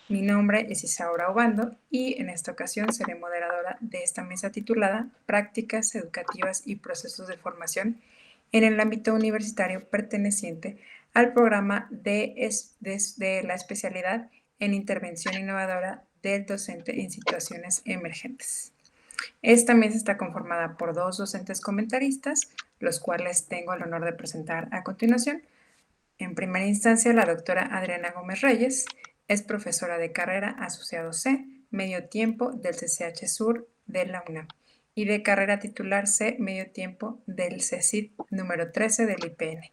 Mi nombre es Isaura Obando y en esta ocasión seré moderadora de esta mesa titulada Prácticas Educativas y Procesos de Formación en el ámbito universitario perteneciente al programa de la especialidad en Intervención Innovadora del Docente en Situaciones Emergentes. Esta mesa está conformada por 2 docentes comentaristas, los cuales tengo el honor de presentar a continuación. En primera instancia, la doctora Adriana Gómez Reyes es profesora de carrera asociado C, medio tiempo del CCH Sur de la UNAM y de carrera titular C, medio tiempo del CECIT número 13 del IPN.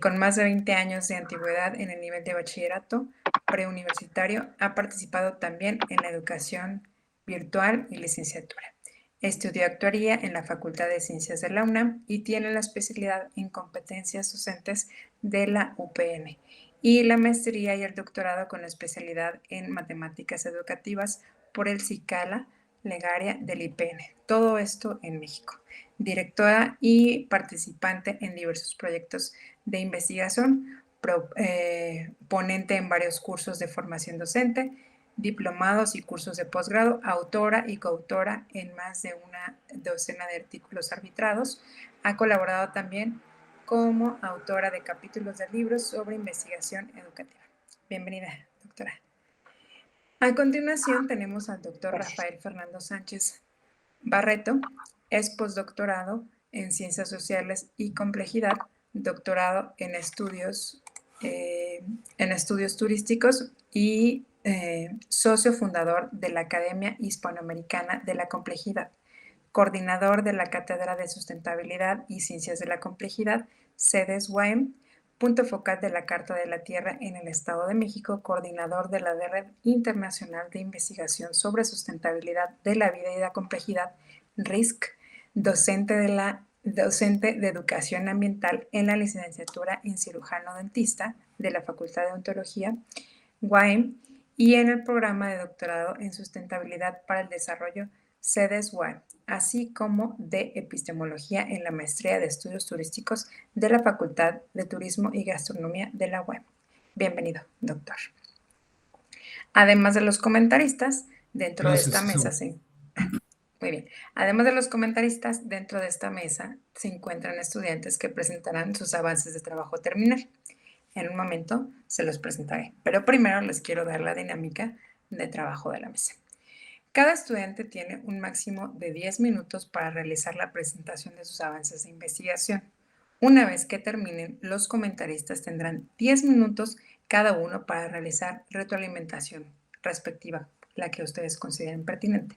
Con más de 20 años de antigüedad en el nivel de bachillerato preuniversitario, ha participado también en la educación virtual y licenciatura. Estudió actuaría en la Facultad de Ciencias de la UNAM y tiene la especialidad en competencias docentes de la UPN y la maestría y el doctorado con la especialidad en matemáticas educativas por el CICALA Legaria del IPN. Todo esto en México. Directora y participante en diversos proyectos de investigación, ponente en varios cursos de formación docente, diplomados y cursos de posgrado, autora y coautora en más de una docena de artículos arbitrados. Ha colaborado también como autora de capítulos de libros sobre investigación educativa. Bienvenida, doctora. A continuación tenemos al doctor Rafael Fernando Sánchez Barreto, es postdoctorado en Ciencias Sociales y Complejidad, doctorado en estudios turísticos y socio fundador de la Academia Hispanoamericana de la Complejidad, coordinador de la Cátedra de Sustentabilidad y Ciencias de la Complejidad, sedes UAM, punto focal de la Carta de la Tierra en el Estado de México, coordinador de la Red Internacional de Investigación sobre Sustentabilidad de la Vida y la Complejidad, RISC, docente de Educación Ambiental en la licenciatura en Cirujano Dentista de la Facultad de Odontología, UAM, y en el programa de doctorado en Sustentabilidad para el Desarrollo, sedes UAM, así como de Epistemología en la Maestría de Estudios Turísticos de la Facultad de Turismo y Gastronomía de la UAM. Bienvenido, doctor. Además de los comentaristas, dentro de esta mesa muy bien. Además de los comentaristas, dentro de esta mesa se encuentran estudiantes que presentarán sus avances de trabajo terminal. En un momento se los presentaré, pero primero les quiero dar la dinámica de trabajo de la mesa. Cada estudiante tiene un máximo de 10 minutos para realizar la presentación de sus avances de investigación. Una vez que terminen, los comentaristas tendrán 10 minutos cada uno para realizar retroalimentación respectiva, la que ustedes consideren pertinente.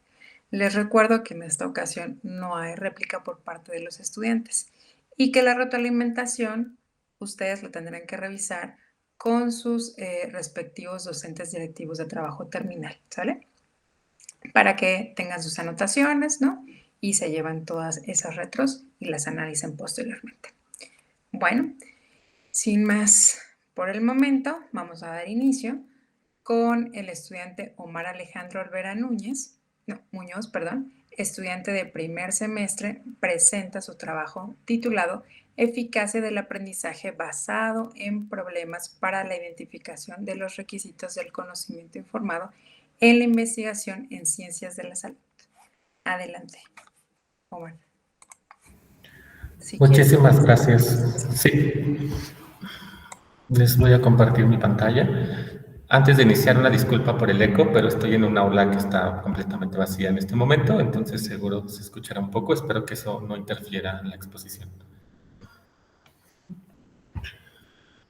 Les recuerdo que en esta ocasión no hay réplica por parte de los estudiantes y que la retroalimentación ustedes lo tendrán que revisar con sus respectivos docentes directivos de trabajo terminal, ¿sale? Para que tengan sus anotaciones, ¿no? Y se llevan todas esas retros y las analicen posteriormente. Bueno, sin más por el momento, vamos a dar inicio con el estudiante Omar Alejandro Olvera Muñoz, estudiante de primer semestre, presenta su trabajo titulado Eficacia del aprendizaje basado en problemas para la identificación de los requisitos del conocimiento informado en la investigación en ciencias de la salud. Adelante, Omar. Muchísimas gracias. Sí, les voy a compartir mi pantalla. Antes de iniciar, una disculpa por el eco, pero estoy en un aula que está completamente vacía en este momento, entonces seguro se escuchará un poco. Espero que eso no interfiera en la exposición.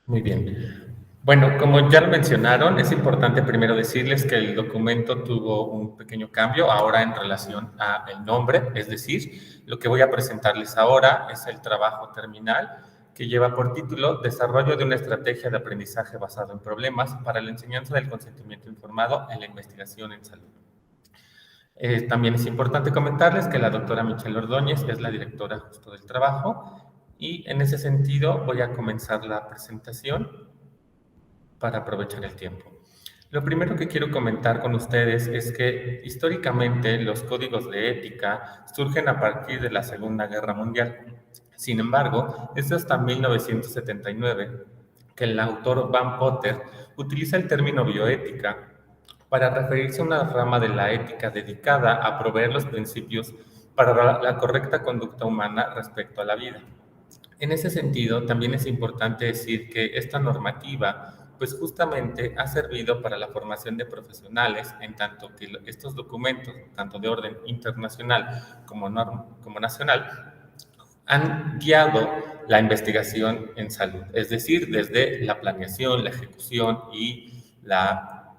Muy bien. Bueno, como ya lo mencionaron, es importante primero decirles que el documento tuvo un pequeño cambio ahora en relación al nombre, es decir, lo que voy a presentarles ahora es el trabajo terminal que lleva por título Desarrollo de una estrategia de aprendizaje basado en problemas para la enseñanza del consentimiento informado en la investigación en salud. También es importante comentarles que la doctora Michelle Ordóñez es la directora justo del trabajo y en ese sentido voy a comenzar la presentación para aprovechar el tiempo. Lo primero que quiero comentar con ustedes es que históricamente los códigos de ética surgen a partir de la Segunda Guerra Mundial. Sin embargo, es hasta 1979 que el autor Van Potter utiliza el término bioética para referirse a una rama de la ética dedicada a proveer los principios para la correcta conducta humana respecto a la vida. En ese sentido, también es importante decir que esta normativa, pues justamente ha servido para la formación de profesionales, en tanto que estos documentos, tanto de orden internacional como nacional, han guiado la investigación en salud, es decir, desde la planeación, la ejecución y la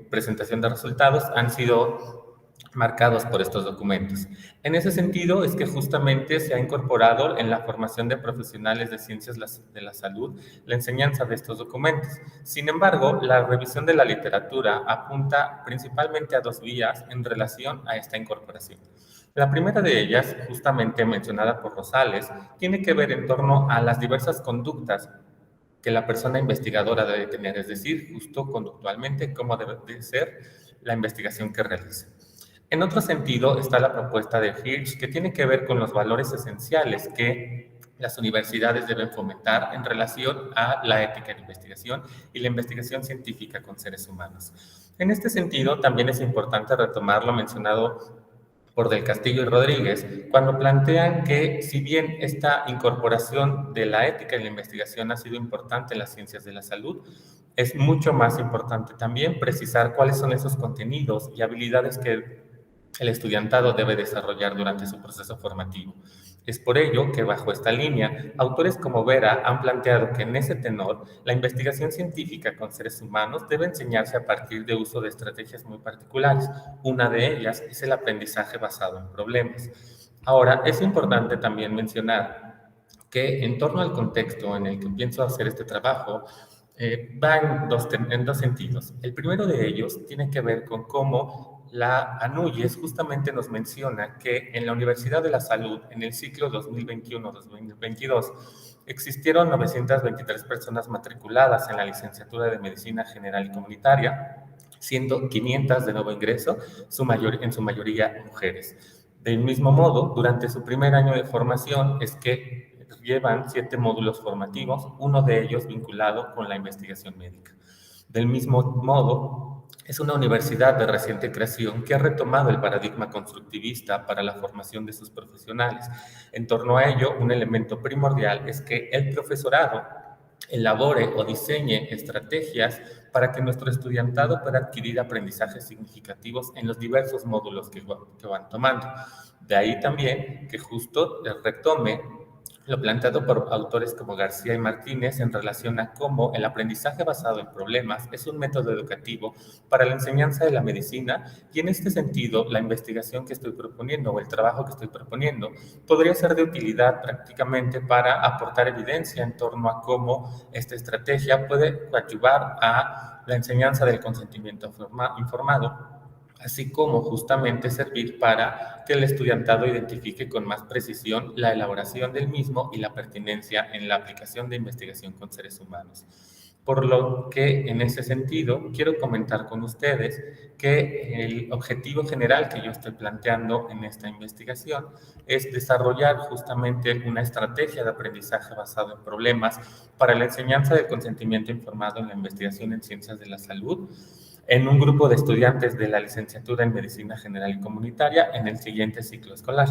presentación de resultados han sido marcados por estos documentos. En ese sentido es que justamente se ha incorporado en la formación de profesionales de ciencias de la salud la enseñanza de estos documentos. Sin embargo, la revisión de la literatura apunta principalmente a dos vías en relación a esta incorporación. La primera de ellas, justamente mencionada por Rosales, tiene que ver en torno a las diversas conductas que la persona investigadora debe tener, es decir, justo conductualmente cómo debe de ser la investigación que realiza. En otro sentido está la propuesta de Hirsch, que tiene que ver con los valores esenciales que las universidades deben fomentar en relación a la ética de investigación y la investigación científica con seres humanos. En este sentido, también es importante retomar lo mencionado por Del Castillo y Rodríguez, cuando plantean que si bien esta incorporación de la ética en la investigación ha sido importante en las ciencias de la salud, es mucho más importante también precisar cuáles son esos contenidos y habilidades que el estudiantado debe desarrollar durante su proceso formativo. Es por ello que bajo esta línea, autores como Vera han planteado que en ese tenor, la investigación científica con seres humanos debe enseñarse a partir de uso de estrategias muy particulares. Una de ellas es el aprendizaje basado en problemas. Ahora, es importante también mencionar que en torno al contexto en el que pienso hacer este trabajo, va en dos sentidos. El primero de ellos tiene que ver con cómo la ANUYES justamente nos menciona que en la Universidad de la Salud, en el ciclo 2021-2022, existieron 923 personas matriculadas en la licenciatura de Medicina General y Comunitaria, siendo 500 de nuevo ingreso, en su mayoría mujeres. Del mismo modo, durante su primer año de formación es que llevan 7 módulos formativos, uno de ellos vinculado con la investigación médica. Del mismo modo, es una universidad de reciente creación que ha retomado el paradigma constructivista para la formación de sus profesionales. En torno a ello, un elemento primordial es que el profesorado elabore o diseñe estrategias para que nuestro estudiantado pueda adquirir aprendizajes significativos en los diversos módulos que van tomando. De ahí también que justo retome lo planteado por autores como García y Martínez en relación a cómo el aprendizaje basado en problemas es un método educativo para la enseñanza de la medicina, y en este sentido la investigación que estoy proponiendo o el trabajo que estoy proponiendo podría ser de utilidad prácticamente para aportar evidencia en torno a cómo esta estrategia puede coadyuvar a la enseñanza del consentimiento informado, así como justamente servir para que el estudiantado identifique con más precisión la elaboración del mismo y la pertinencia en la aplicación de investigación con seres humanos. Por lo que, en ese sentido, quiero comentar con ustedes que el objetivo general que yo estoy planteando en esta investigación es desarrollar justamente una estrategia de aprendizaje basado en problemas para la enseñanza del consentimiento informado en la investigación en ciencias de la salud, en un grupo de estudiantes de la licenciatura en Medicina General y Comunitaria en el siguiente ciclo escolar.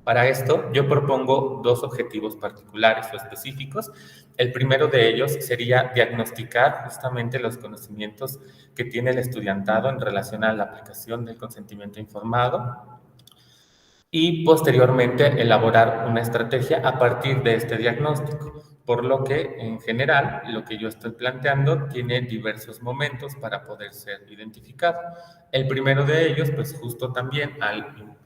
Para esto, yo propongo dos objetivos particulares o específicos. El primero de ellos sería diagnosticar justamente los conocimientos que tiene el estudiantado en relación a la aplicación del consentimiento informado y posteriormente elaborar una estrategia a partir de este diagnóstico. Por lo que, en general, lo que yo estoy planteando tiene diversos momentos para poder ser identificado. El primero de ellos, pues justo también al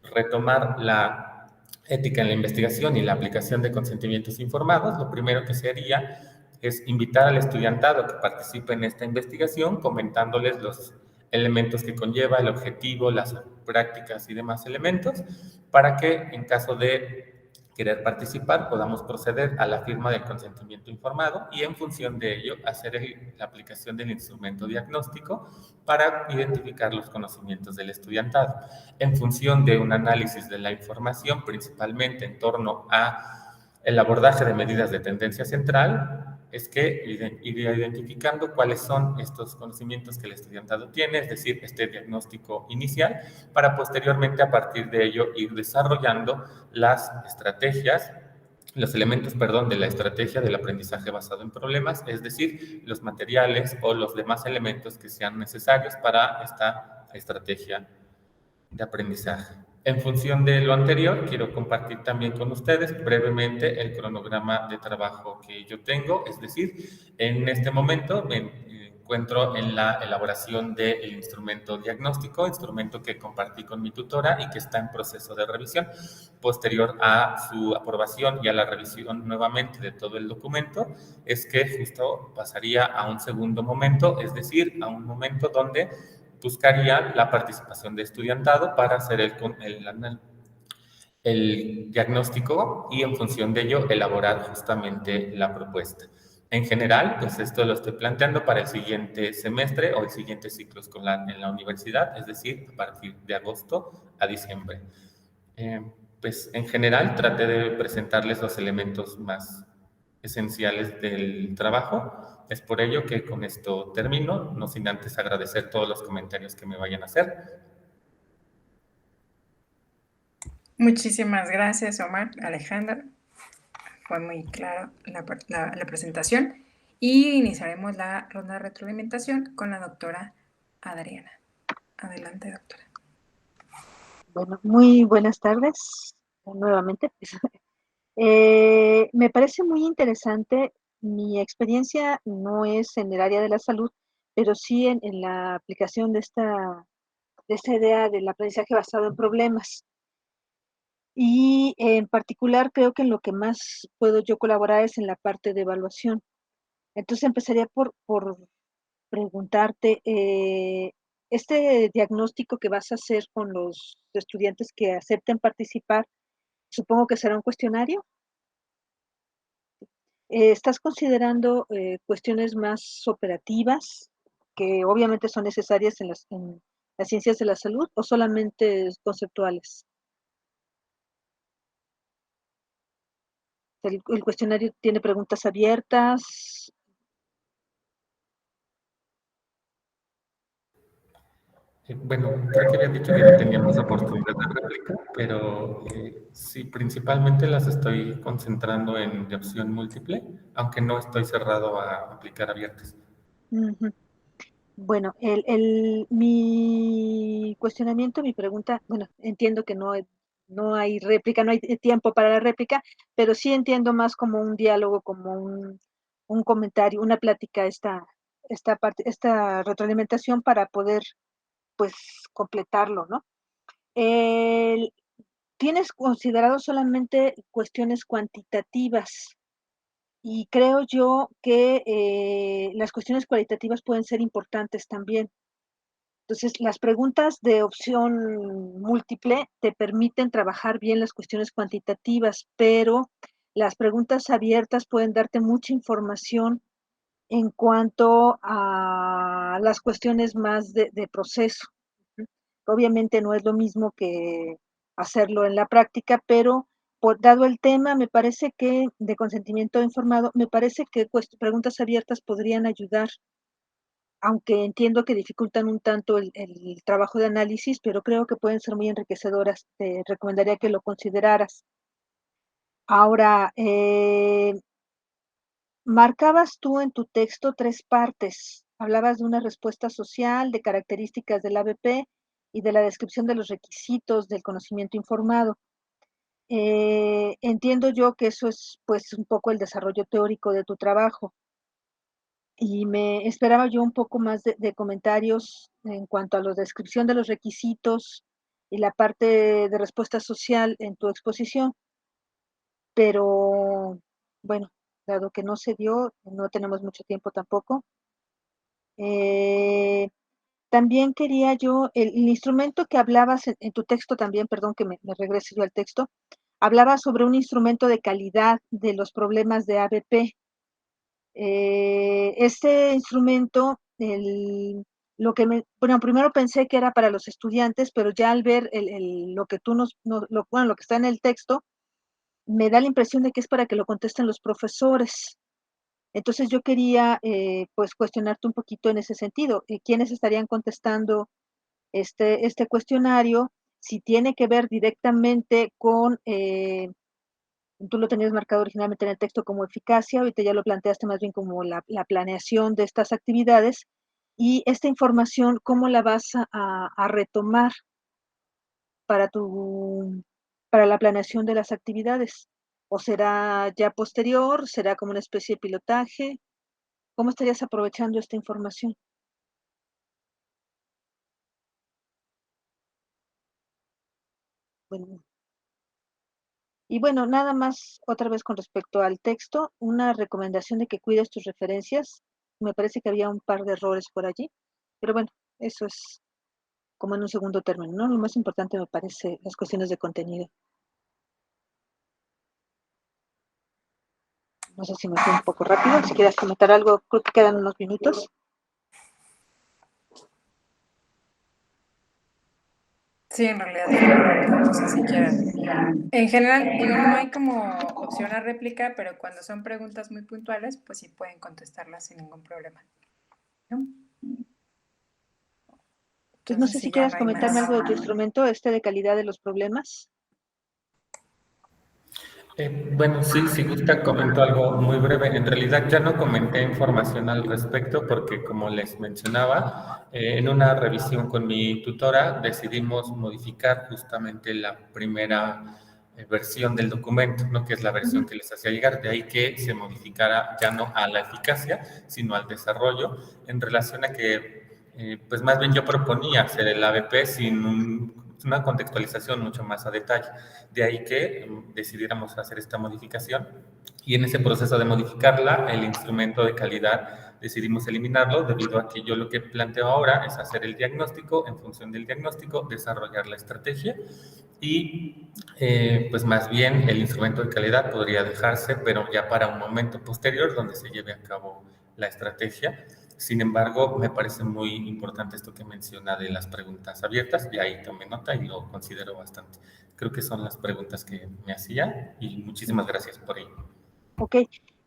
retomar la ética en la investigación y la aplicación de consentimientos informados, lo primero que se haría es invitar al estudiantado que participe en esta investigación, comentándoles los elementos que conlleva, el objetivo, las prácticas y demás elementos, para que en caso de querer participar podamos proceder a la firma del consentimiento informado y en función de ello hacer la aplicación del instrumento diagnóstico para identificar los conocimientos del estudiantado. En función de un análisis de la información, principalmente en torno a el abordaje de medidas de tendencia central, es que ir identificando cuáles son estos conocimientos que el estudiantado tiene, es decir, este diagnóstico inicial, para posteriormente a partir de ello ir desarrollando las estrategias, los elementos, perdón, de la estrategia del aprendizaje basado en problemas, es decir, los materiales o los demás elementos que sean necesarios para esta estrategia de aprendizaje. En función de lo anterior, quiero compartir también con ustedes brevemente el cronograma de trabajo que yo tengo, es decir, en este momento me encuentro en la elaboración del instrumento diagnóstico, instrumento que compartí con mi tutora y que está en proceso de revisión. Posterior a su aprobación y a la revisión nuevamente de todo el documento, es que justo pasaría a un segundo momento, es decir, a un momento donde buscaría la participación de estudiantado para hacer el diagnóstico y en función de ello elaborar justamente la propuesta. En general, pues esto lo estoy planteando para el siguiente semestre o el siguiente ciclo escolar en la universidad, es decir, a partir de agosto a diciembre. Eh, pues en general traté de presentarles los elementos más esenciales del trabajo. Es por ello que con esto termino, no sin antes agradecer todos los comentarios que me vayan a hacer. Muchísimas gracias, Omar, Alejandra. Fue muy claro la presentación y iniciaremos la ronda de retroalimentación con la doctora Adriana. Adelante, doctora. Bueno, muy buenas tardes nuevamente. Me parece muy interesante. Mi experiencia no es en el área de la salud, pero sí en la aplicación de esta idea del aprendizaje basado en problemas. Y en particular creo que en lo que más puedo yo colaborar es en la parte de evaluación. Entonces empezaría por preguntarte, este diagnóstico que vas a hacer con los estudiantes que acepten participar, supongo que será un cuestionario. ¿Estás considerando cuestiones más operativas que obviamente son necesarias en las ciencias de la salud o solamente conceptuales? El cuestionario tiene preguntas abiertas. Bueno, creo que habían dicho que no teníamos oportunidad de réplica, pero sí, principalmente las estoy concentrando en de opción múltiple, aunque no estoy cerrado a aplicar abiertas. Ujú. Bueno, mi cuestionamiento, mi pregunta, bueno, entiendo que no hay réplica, no hay tiempo para la réplica, pero sí entiendo más como un diálogo, como un comentario, una plática, esta retroalimentación para poder, pues, completarlo, ¿no? El- Tienes considerado solamente cuestiones cuantitativas y creo yo que las cuestiones cualitativas pueden ser importantes también. Entonces, las preguntas de opción múltiple te permiten trabajar bien las cuestiones cuantitativas, pero las preguntas abiertas pueden darte mucha información en cuanto a las cuestiones más de proceso. Obviamente no es lo mismo que hacerlo en la práctica, pero dado el tema, me parece que de consentimiento informado, me parece que preguntas abiertas podrían ayudar, aunque entiendo que dificultan un tanto el trabajo de análisis, pero creo que pueden ser muy enriquecedoras. Te recomendaría que lo consideraras. Ahora, marcabas tú en tu texto tres partes. Hablabas de una respuesta social, de características del ABP y de la descripción de los requisitos del conocimiento informado. Entiendo yo que eso es pues un poco el desarrollo teórico de tu trabajo. Y me esperaba yo un poco más de comentarios en cuanto a la descripción de los requisitos y la parte de respuesta social en tu exposición, pero bueno, dado que no se dio, no tenemos mucho tiempo tampoco. Eh, También quería yo, el instrumento que hablabas en tu texto también, perdón que me regrese yo al texto, hablaba sobre un instrumento de calidad de los problemas de ABP. Este instrumento, bueno, primero pensé que era para los estudiantes, pero ya al ver lo que bueno, lo que está en el texto, me da la impresión de que es para que lo contesten los profesores. Entonces yo quería pues cuestionarte un poquito en ese sentido. ¿Quiénes estarían contestando este cuestionario? Si tiene que ver directamente con, tú lo tenías marcado originalmente en el texto como eficacia, ahorita ya lo planteaste más bien como la planeación de estas actividades, y esta información, ¿cómo la vas a retomar para para la planeación de las actividades? ¿O será ya posterior? ¿Será como una especie de pilotaje? ¿Cómo estarías aprovechando esta información? Bueno, y bueno, nada más otra vez con respecto al texto, una recomendación de que cuides tus referencias. Me parece que había un par de errores por allí, pero bueno, eso es como en un segundo término, ¿no? Lo más importante me parece las cuestiones de contenido. No sé si me fui un poco rápido, si quieres comentar algo, creo que quedan unos minutos. Sí, en realidad no sé si quieran. En general, digo, no hay como opción a réplica, pero cuando son preguntas muy puntuales, pues sí pueden contestarlas sin ningún problema, ¿no? Pues no Entonces, sé si si ya quieras no hay comentarme más. algo de tu instrumento, de calidad de los problemas. Bueno, sí, si gusta, comento algo muy breve. En realidad ya no comenté información al respecto porque, como les mencionaba, en una revisión con mi tutora decidimos modificar justamente la primera versión del documento, ¿no? Que es la versión Ujú. que les hacía llegar. De ahí que se modificara ya no a la eficacia, sino al desarrollo, en relación a que, pues más bien yo proponía hacer el ABP sin una contextualización mucho más a detalle. De ahí que decidiéramos hacer esta modificación y en ese proceso de modificarla, el instrumento de calidad decidimos eliminarlo debido a que yo lo que planteo ahora es hacer el diagnóstico, en función del diagnóstico, desarrollar la estrategia y pues más bien el instrumento de calidad podría dejarse, pero ya para un momento posterior donde se lleve a cabo la estrategia. Sin embargo, me parece muy importante esto que menciona de las preguntas abiertas, y ahí tomé nota y lo considero bastante. Creo que son las preguntas que me hacía y muchísimas gracias por ello. Ok,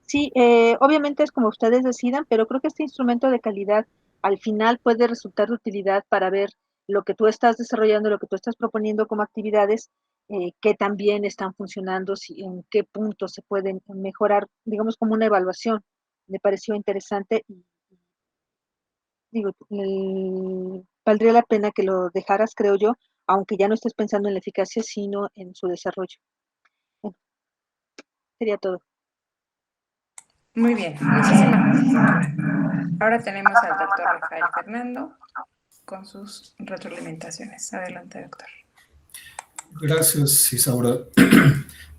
sí, obviamente es como ustedes decidan, pero creo que este instrumento de calidad al final puede resultar de utilidad para ver lo que tú estás desarrollando, lo que tú estás proponiendo como actividades, que también están funcionando, si, en qué puntos se pueden mejorar, digamos como una evaluación. Me pareció interesante y digo, valdría la pena que lo dejaras, creo yo, aunque ya no estés pensando en la eficacia, sino en su desarrollo. Bueno, sería todo. Muy bien, muchísimas gracias, doctora. Ahora tenemos al doctor Rafael Fernando con sus retroalimentaciones. Adelante, doctor. Gracias, Isaura.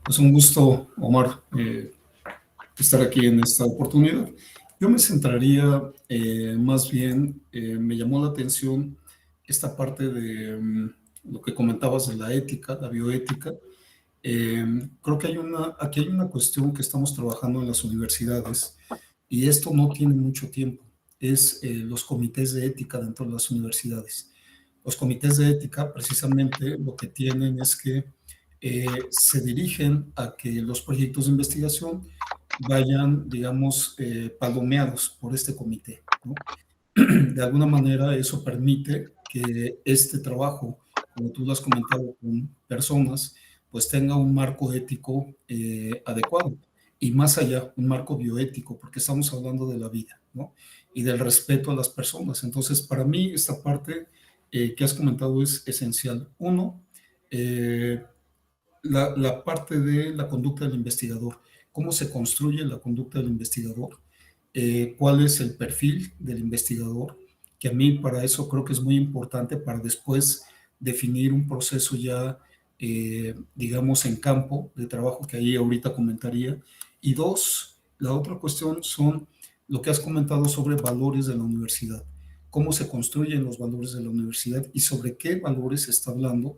Es un gusto, Omar, estar aquí en esta oportunidad. Yo me centraría más bien, me llamó la atención esta parte de lo que comentabas de la ética, la bioética. Creo que aquí hay una cuestión que estamos trabajando en las universidades y esto no tiene mucho tiempo. Es los comités de ética dentro de las universidades. Los comités de ética precisamente lo que tienen es que se dirigen a que los proyectos de investigación vayan, digamos, palomeados por este comité, ¿no? De alguna manera eso permite que este trabajo, como tú lo has comentado con personas, pues tenga un marco ético adecuado y más allá, un marco bioético, porque estamos hablando de la vida, ¿no? Y del respeto a las personas. Entonces, para mí, esta parte que has comentado es esencial. Uno, eh, la parte de la conducta del investigador, cómo se construye la conducta del investigador, cuál es el perfil del investigador, que a mí para eso creo que es muy importante para después definir un proceso ya, digamos, en campo de trabajo que ahí ahorita comentaría. Y dos, la otra cuestión son lo que has comentado sobre valores de la universidad, cómo se construyen los valores de la universidad y sobre qué valores se está hablando,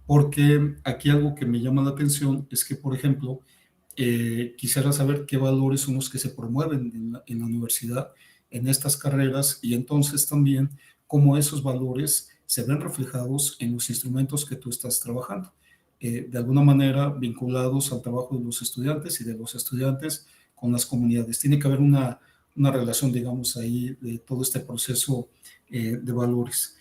porque aquí algo que me llama la atención es que, por ejemplo, quisiera saber qué valores son los que se promueven en la universidad, en estas carreras, y entonces también cómo esos valores se ven reflejados en los instrumentos que tú estás trabajando, de alguna manera vinculados al trabajo de los estudiantes y de los estudiantes con las comunidades. Tiene que haber una relación, digamos, ahí de todo este proceso de valores.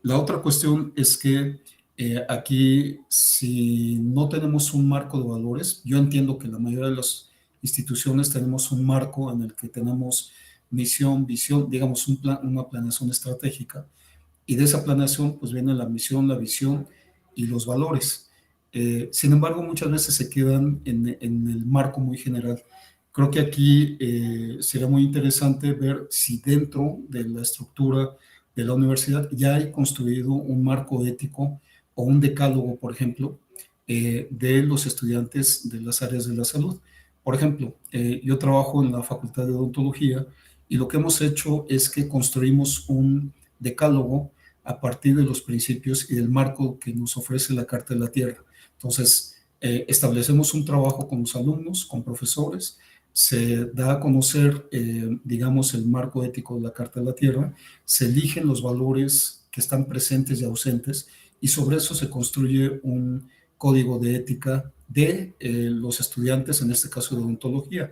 La otra cuestión es que aquí, si no tenemos un marco de valores, yo entiendo que la mayoría de las instituciones tenemos un marco en el que tenemos misión, visión, digamos, una planeación estratégica, y de esa planeación pues viene la misión, la visión y los valores. Sin embargo, muchas veces se quedan en el marco muy general. Creo que aquí sería muy interesante ver si dentro de la estructura de la universidad ya hay construido un marco ético o un decálogo, por ejemplo, de los estudiantes de las áreas de la salud. Por ejemplo, yo trabajo en la Facultad de Odontología y lo que hemos hecho es que construimos un decálogo a partir de los principios y del marco que nos ofrece la Carta de la Tierra. Entonces, establecemos un trabajo con los alumnos, con profesores, se da a conocer, digamos, el marco ético de la Carta de la Tierra, se eligen los valores que están presentes y ausentes, y sobre eso se construye un código de ética de los estudiantes, en este caso de odontología,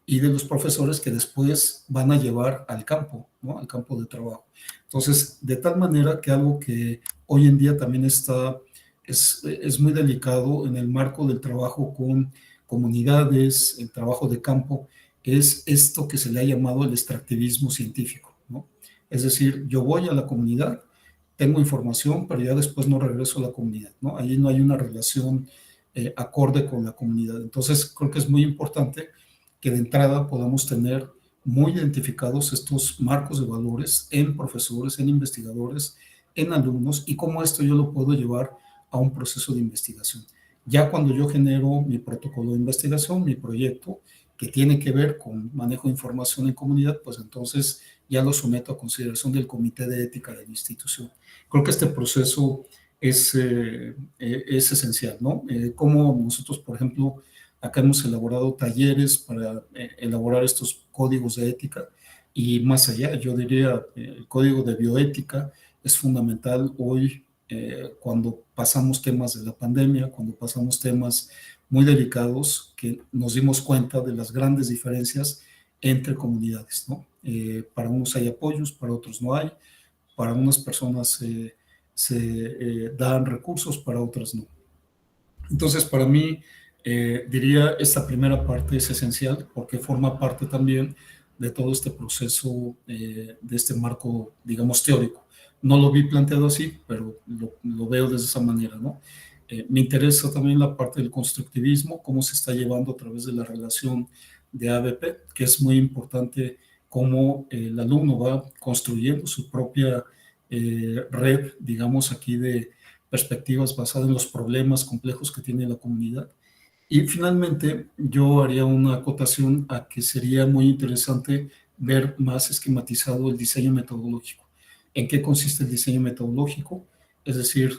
y de los profesores que después van a llevar al campo, ¿no? Al campo de trabajo. Entonces, de tal manera que algo que hoy en día también es muy delicado en el marco del trabajo con comunidades, el trabajo de campo, es esto que se le ha llamado el extractivismo científico, ¿no? Es decir, yo voy a la comunidad, tengo información, pero ya después no regreso a la comunidad, ¿no? Ahí no hay una relación acorde con la comunidad. Entonces, creo que es muy importante que de entrada podamos tener muy identificados estos marcos de valores en profesores, en investigadores, en alumnos, y cómo esto yo lo puedo llevar a un proceso de investigación. Ya cuando yo genero mi protocolo de investigación, mi proyecto, que tiene que ver con manejo de información en comunidad, pues entonces ya lo someto a consideración del comité de ética de la institución. Creo que este proceso es esencial, ¿no? Como nosotros, por ejemplo, acá hemos elaborado talleres para elaborar estos códigos de ética, y más allá, yo diría, el código de bioética es fundamental hoy cuando pasamos temas de la pandemia, cuando pasamos temas muy delicados, que nos dimos cuenta de las grandes diferencias entre comunidades, ¿no? Para unos hay apoyos, para otros no hay, para unas personas se dan recursos, para otras no. Entonces, para mí, diría, esta primera parte es esencial porque forma parte también de todo este proceso, de este marco, digamos, teórico. No lo vi planteado así, pero lo veo de esa manera, ¿no? Me interesa también la parte del constructivismo, cómo se está llevando a través de la relación de ABP, que es muy importante cómo el alumno va construyendo su propia red, digamos, aquí de perspectivas basadas en los problemas complejos que tiene la comunidad. Y finalmente, yo haría una acotación a que sería muy interesante ver más esquematizado el diseño metodológico. ¿En qué consiste el diseño metodológico? Es decir,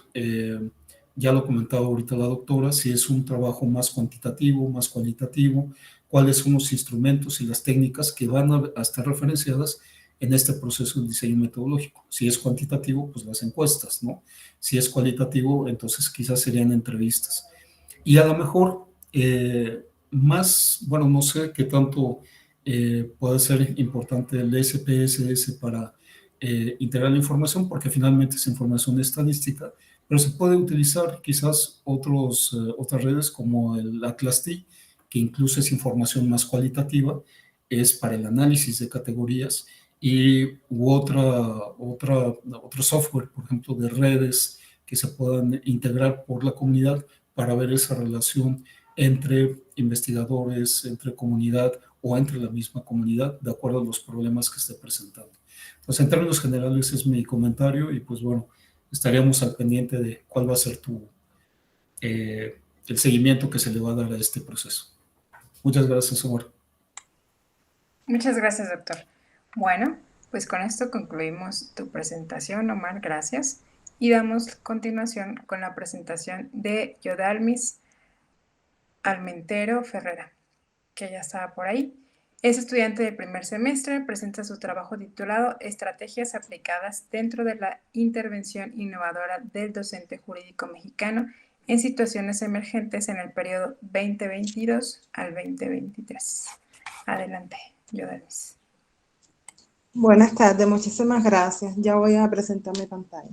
ya lo comentaba ahorita la doctora, si es un trabajo más cuantitativo, más cualitativo, cuáles son los instrumentos y las técnicas que van a estar referenciadas en este proceso de diseño metodológico. Si es cuantitativo, pues las encuestas, ¿no? Si es cualitativo, entonces quizás serían entrevistas. Y a lo mejor más, bueno, no sé qué tanto puede ser importante el SPSS para integrar la información, porque finalmente es información estadística, pero se puede utilizar quizás otras redes como el Atlas-T, que incluso es información más cualitativa, es para el análisis de categorías, y otro software, por ejemplo, de redes que se puedan integrar por la comunidad para ver esa relación entre investigadores, entre comunidad o entre la misma comunidad, de acuerdo a los problemas que esté presentando. Entonces, en términos generales, es mi comentario, y pues bueno, estaríamos al pendiente de cuál va a ser el seguimiento que se le va a dar a este proceso. Muchas gracias, Omar. Muchas gracias, doctor. Bueno, pues con esto concluimos tu presentación, Omar, gracias. Y damos continuación con la presentación de Yodalmis Almentero Ferrera, que ya estaba por ahí. Es estudiante de primer semestre, presenta su trabajo titulado Estrategias aplicadas dentro de la intervención innovadora del docente jurídico mexicano en situaciones emergentes en el periodo 2022 al 2023. Adelante, Yodanis. Buenas tardes, muchísimas gracias. Ya voy a presentar mi pantalla.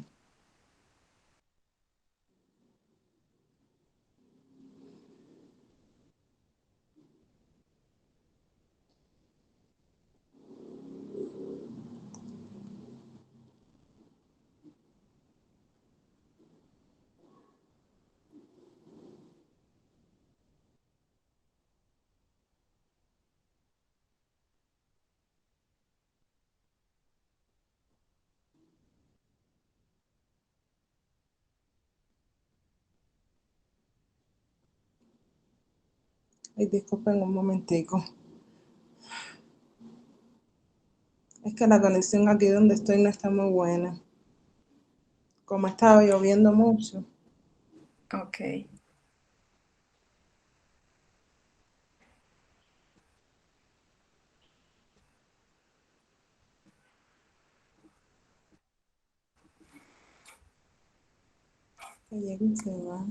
Ay, disculpen un momentico. Es que la conexión aquí donde estoy no está muy buena. Como estaba lloviendo mucho. Ok. Ay, aquí se va.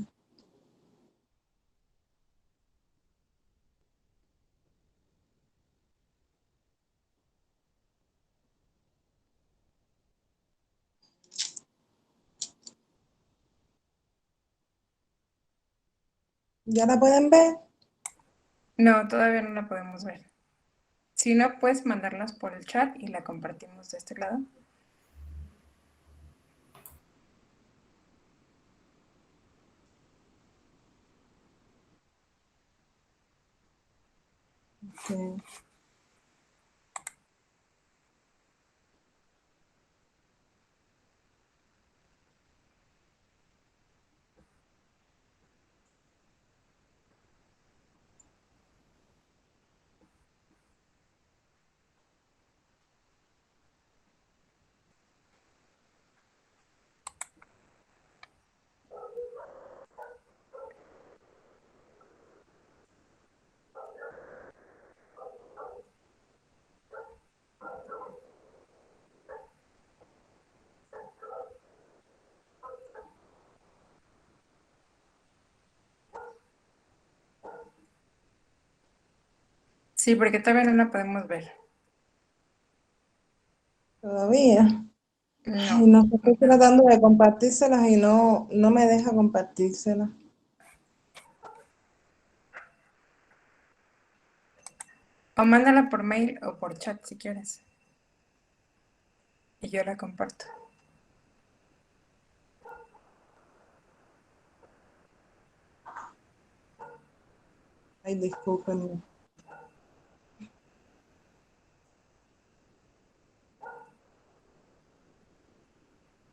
¿Ya la pueden ver? No, todavía no la podemos ver. Si no, puedes mandarlas por el chat y la compartimos de este lado. Sí. Sí, porque todavía no la podemos ver. Todavía. Ay, No. no, estoy tratando de compartírselas y no me deja compartírselas. O mándala por mail o por chat si quieres. Y yo la comparto. Ay, discúlpenme.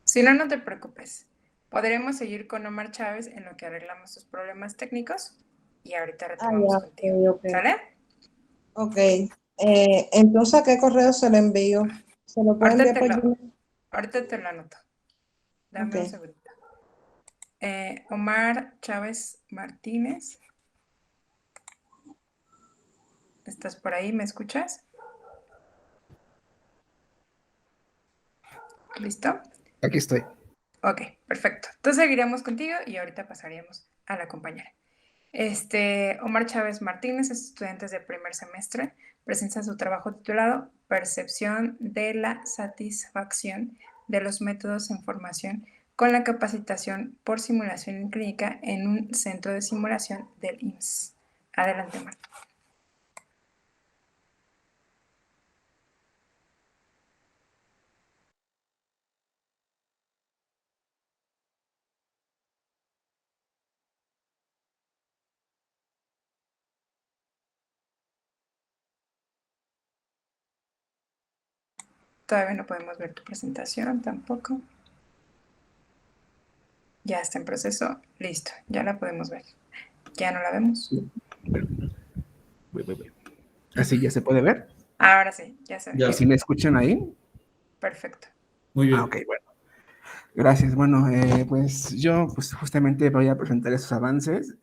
Si no, no te preocupes. Podremos seguir con Omar Chávez en lo que arreglamos sus problemas técnicos y ahorita Ah, retomamos ya, contigo. ok. ¿Sale? Ok. Entonces, ¿a qué correo se lo envío? ¿Se lo pueden enviar por Gmail? Ahorita te lo anoto. Dame un Ok. segundito. Omar Chávez Martínez. ¿Estás por ahí? ¿Me escuchas? ¿Listo? Aquí estoy. Ok, perfecto. Entonces seguiremos contigo y ahorita pasaríamos a la compañera. Omar Chávez Martínez es estudiante de primer semestre, presenta su trabajo titulado Percepción de la satisfacción de los métodos en formación con la capacitación por simulación clínica en un centro de simulación del IMSS. Adelante, Marta. Todavía no podemos ver tu presentación tampoco. Ya está en proceso. Listo, ya la podemos ver. ¿Ya no la vemos? Así ya se puede ver. Ahora sí, ya se ve. Ya. ¿Y si me escuchan ahí? Perfecto. Muy bien. Ok, bueno. Gracias. Bueno, pues yo pues justamente voy a presentar esos avances.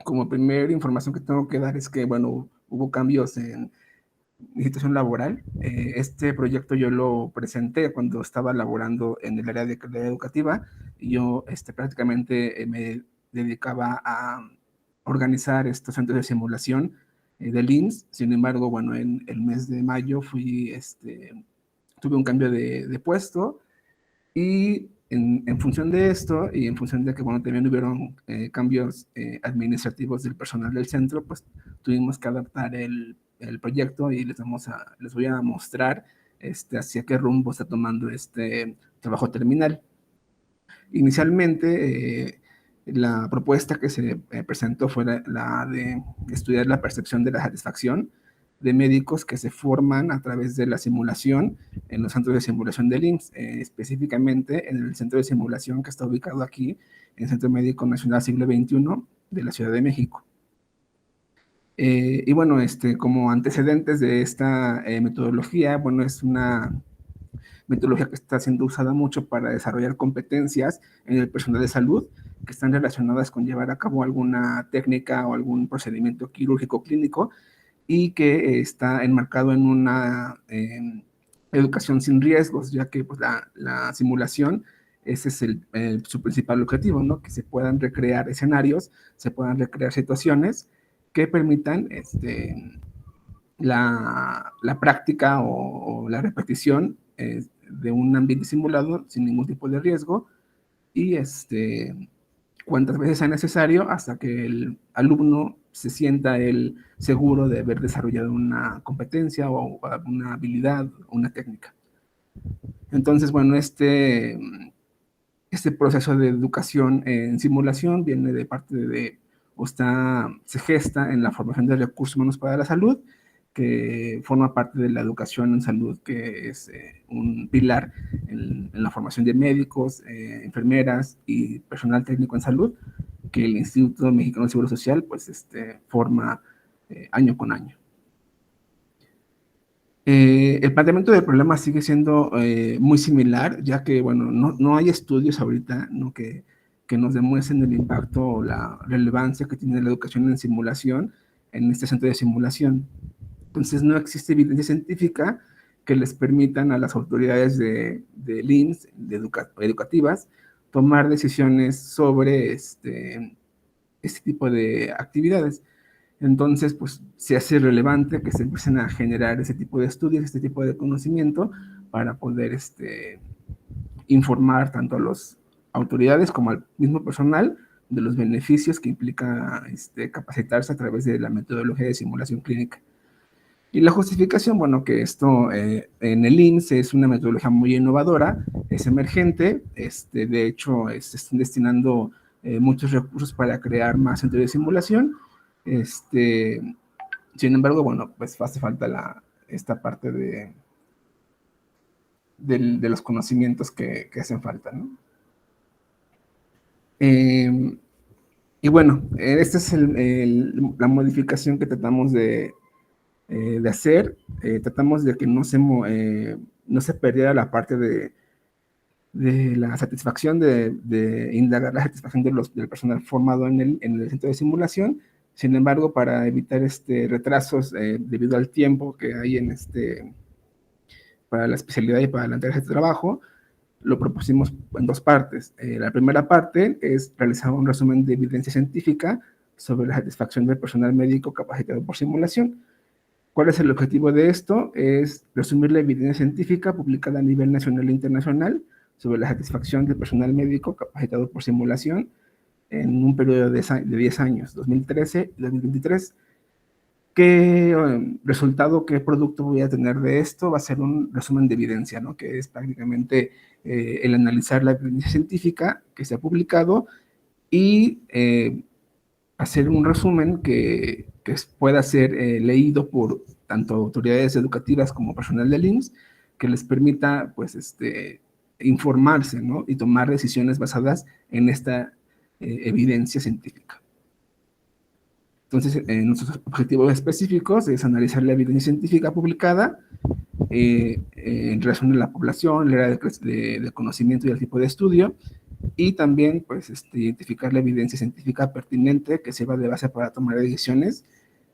Como primera información que tengo que dar es que, bueno, hubo cambios mi situación laboral. Este proyecto yo lo presenté cuando estaba laborando en el área de calidad educativa y yo prácticamente me dedicaba a organizar estos centros de simulación del INS. Sin embargo, bueno, en el mes de mayo tuve un cambio de puesto y en función de esto y en función de que, bueno, también hubieron cambios administrativos del personal del centro, pues tuvimos que adaptar el proyecto y les voy a mostrar hacia qué rumbo está tomando este trabajo terminal. Inicialmente, la propuesta que se presentó fue la de estudiar la percepción de la satisfacción de médicos que se forman a través de la simulación en los centros de simulación del IMSS, específicamente en el centro de simulación que está ubicado aquí, en el Centro Médico Nacional Siglo XXI de la Ciudad de México. Y bueno, como antecedentes de esta metodología, bueno, es una metodología que está siendo usada mucho para desarrollar competencias en el personal de salud que están relacionadas con llevar a cabo alguna técnica o algún procedimiento quirúrgico clínico y que está enmarcado en una educación sin riesgos, ya que pues, la simulación, ese es su principal objetivo, ¿no? Que se puedan recrear escenarios, se puedan recrear situaciones que permitan la práctica o la repetición de un ambiente simulado sin ningún tipo de riesgo y cuantas veces sea necesario hasta que el alumno se sienta él seguro de haber desarrollado una competencia o una habilidad o una técnica. Entonces, bueno, este proceso de educación en simulación viene de parte se gesta en la formación de recursos humanos para la salud, que forma parte de la educación en salud, que es un pilar en la formación de médicos, enfermeras y personal técnico en salud, que el Instituto Mexicano de Seguro Social pues, forma año con año. El planteamiento del problema sigue siendo muy similar, ya que, bueno, no hay estudios ahorita, ¿no? que nos demuestren el impacto o la relevancia que tiene la educación en simulación en este centro de simulación. Entonces, no existe evidencia científica que les permitan a las autoridades de INS, educativas, tomar decisiones sobre este tipo de actividades. Entonces, pues se hace relevante que se empiecen a generar ese tipo de estudios, este tipo de conocimiento para poder informar tanto a las autoridades como al mismo personal de los beneficios que implica capacitarse a través de la metodología de simulación clínica. Y la justificación, bueno, que esto en el INSS es una metodología muy innovadora, es emergente, de hecho se están destinando muchos recursos para crear más centros de simulación. Sin embargo, bueno, pues hace falta esta parte de los conocimientos que hacen falta, ¿no? Y bueno, esta es la modificación que tratamos de hacer. Tratamos de que no se perdiera la parte de la satisfacción, de indagar la satisfacción del personal formado en el centro de simulación. Sin embargo, para evitar retrasos debido al tiempo que hay para la especialidad y para la entrega de este trabajo, lo propusimos en dos partes. La primera parte es realizar un resumen de evidencia científica sobre la satisfacción del personal médico capacitado por simulación. ¿Cuál es el objetivo de esto? Es resumir la evidencia científica publicada a nivel nacional e internacional sobre la satisfacción del personal médico capacitado por simulación en un periodo de 10 años, 2013 y 2023. ¿Qué resultado, qué producto voy a tener de esto? Va a ser un resumen de evidencia, ¿no? Que es prácticamente el analizar la evidencia científica que se ha publicado y hacer un resumen que pueda ser leído por tanto autoridades educativas como personal del IMSS, que les permita, pues, informarse, ¿no? Y tomar decisiones basadas en esta evidencia científica. Entonces, nuestros objetivos específicos es analizar la evidencia científica publicada en relación a la población, la área de conocimiento y el tipo de estudio, y también pues, identificar la evidencia científica pertinente que sirva de base para tomar decisiones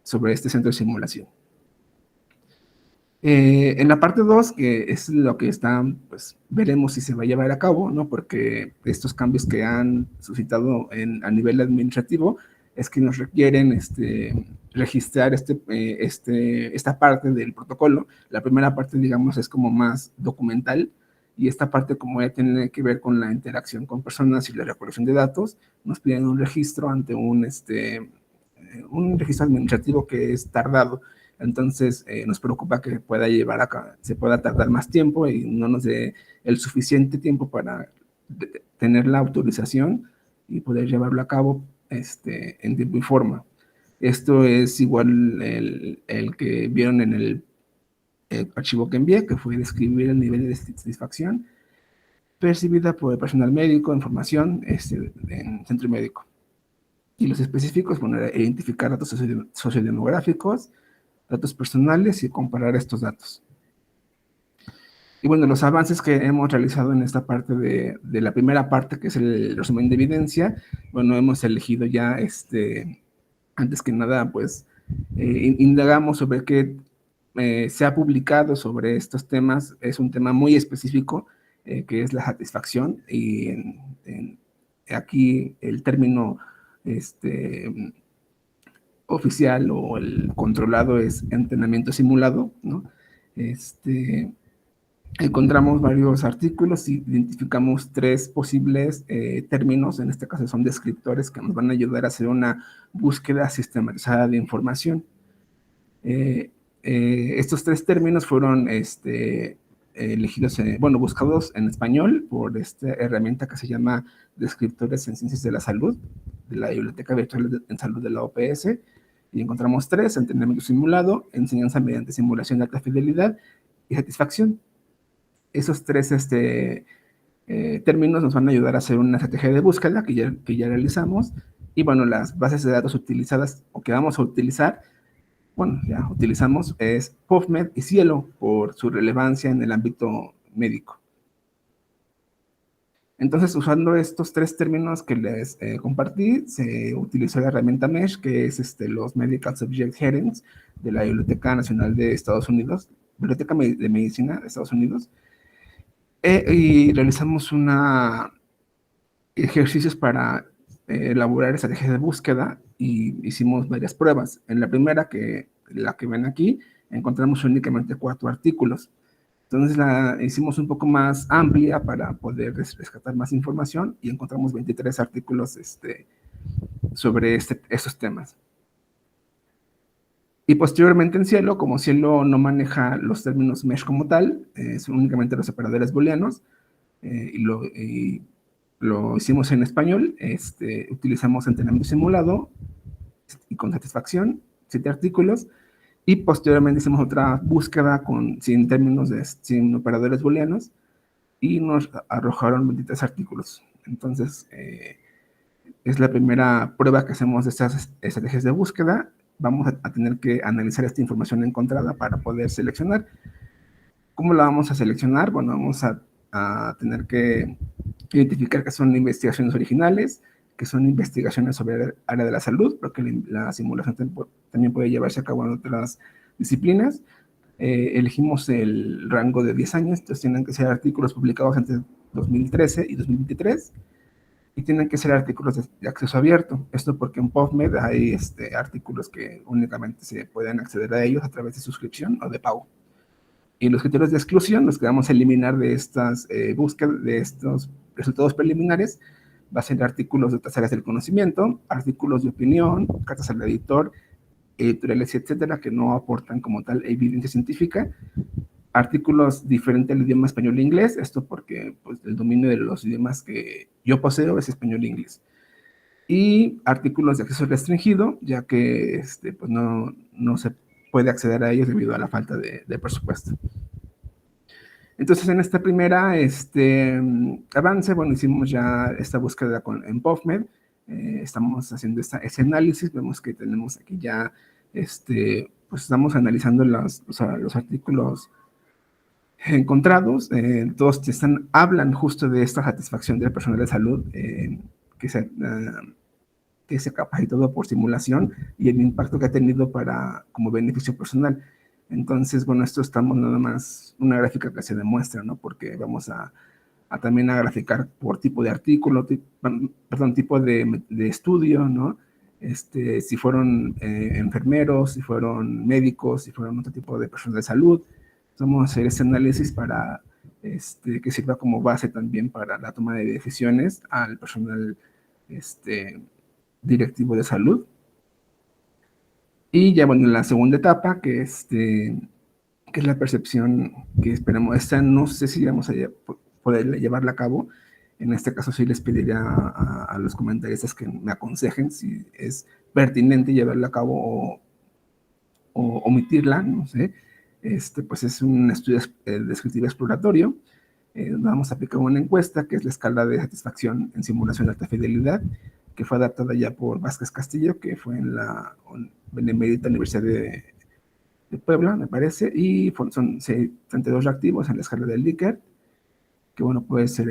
sobre este centro de simulación. En la parte 2, que es lo que está, pues veremos si se va a llevar a cabo, ¿no? Porque estos cambios que han suscitado a nivel administrativo es que nos requieren registrar esta parte del protocolo. La primera parte, digamos, es como más documental, y esta parte, como ya tiene que ver con la interacción con personas y la recolección de datos, nos piden un registro ante un registro administrativo que es tardado. Entonces, nos preocupa que se pueda tardar más tiempo y no nos dé el suficiente tiempo para tener la autorización y poder llevarlo a cabo en tiempo y forma. Esto es igual el que vieron en el archivo que envié, que fue describir el nivel de satisfacción percibida por el personal médico en formación en centro médico. Y los específicos, bueno, era identificar datos sociodemográficos, datos personales y comparar estos datos. Y bueno, los avances que hemos realizado en esta parte de la primera parte, que es el resumen de evidencia, bueno, hemos elegido ya, antes que nada, pues, indagamos sobre qué se ha publicado sobre estos temas. Es un tema muy específico, que es la satisfacción, y aquí el término oficial o el controlado es entrenamiento simulado, ¿no? Encontramos varios artículos y identificamos 3 posibles términos, en este caso son descriptores, que nos van a ayudar a hacer una búsqueda sistematizada de información. Estos 3 términos fueron elegidos, buscados en español por esta herramienta que se llama Descriptores en Ciencias de la Salud, de la Biblioteca Virtual en Salud de la OPS, y encontramos 3: entrenamiento simulado, enseñanza mediante simulación de alta fidelidad y satisfacción. Esos 3 términos nos van a ayudar a hacer una estrategia de búsqueda que ya realizamos, y bueno, las bases de datos utilizadas o que vamos a utilizar, bueno, ya utilizamos es PubMed y Cielo por su relevancia en el ámbito médico. Entonces, usando estos 3 términos que les compartí, se utilizó la herramienta MESH, que es los Medical Subject Headings de la Biblioteca Nacional de Estados Unidos, Biblioteca de Medicina de Estados Unidos, y realizamos ejercicios para elaborar estrategias de búsqueda, y hicimos varias pruebas. En la primera, la que ven aquí, encontramos únicamente 4 artículos. Entonces la hicimos un poco más amplia para poder rescatar más información, y encontramos 23 artículos sobre estos temas. Y posteriormente en Cielo, como Cielo no maneja los términos MESH como tal, son únicamente los separadores booleanos, y lo hicimos en español. Utilizamos entrenamiento simulado y con satisfacción, 7 artículos, y posteriormente hicimos otra búsqueda sin operadores booleanos, y nos arrojaron 23 artículos. Entonces, es la primera prueba que hacemos de estas estrategias de búsqueda. Vamos a tener que analizar esta información encontrada para poder seleccionar. ¿Cómo la vamos a seleccionar? Bueno, vamos a tener que identificar que son investigaciones originales, que son investigaciones sobre el área de la salud, porque la simulación también puede llevarse a cabo en otras disciplinas. Elegimos el rango de 10 años, entonces tienen que ser artículos publicados entre 2013 y 2023, y tienen que ser artículos de acceso abierto. Esto porque en PubMed hay artículos que únicamente se pueden acceder a ellos a través de suscripción o de pago. Y los criterios de exclusión, los que vamos a eliminar de estas búsquedas, de estos resultados preliminares, va a ser artículos de otras áreas del conocimiento, artículos de opinión, cartas al editor, editoriales, etcétera, que no aportan como tal evidencia científica, artículos diferentes al idioma español e inglés, esto porque pues, el dominio de los idiomas que yo poseo es español e inglés, y artículos de acceso restringido, ya que pues no se puede acceder a ellos debido a la falta de presupuesto. Entonces, en esta primera avance, bueno, hicimos ya esta búsqueda en PubMed, estamos haciendo ese análisis, vemos que tenemos aquí ya, pues estamos analizando los artículos encontrados, todos hablan justo de esta satisfacción del personal de salud que se ha capacitado por simulación, y el impacto que ha tenido como beneficio personal. Entonces, bueno, esto estamos nada más una gráfica que se demuestra, ¿no? Porque vamos a también a graficar por tipo de artículo, perdón, tipo de estudio, ¿no? Si fueron enfermeros, si fueron médicos, si fueron otro tipo de personas de salud. Vamos a hacer ese análisis para que sirva como base también para la toma de decisiones al personal directivo de salud. Y ya bueno, en la segunda etapa, que es la percepción que esperamos, esta no sé si vamos a poder llevarla a cabo. En este caso sí les pediría a los comentaristas que me aconsejen si es pertinente llevarla a cabo o omitirla, no sé. Pues es un estudio descriptivo exploratorio. Vamos a aplicar una encuesta que es la escala de satisfacción en simulación de alta fidelidad, que fue adaptada ya por Vázquez Castillo, que fue en la Benemérita Universidad de Puebla, me parece, y son 32 reactivos en la escala del Likert, que bueno, puede ser,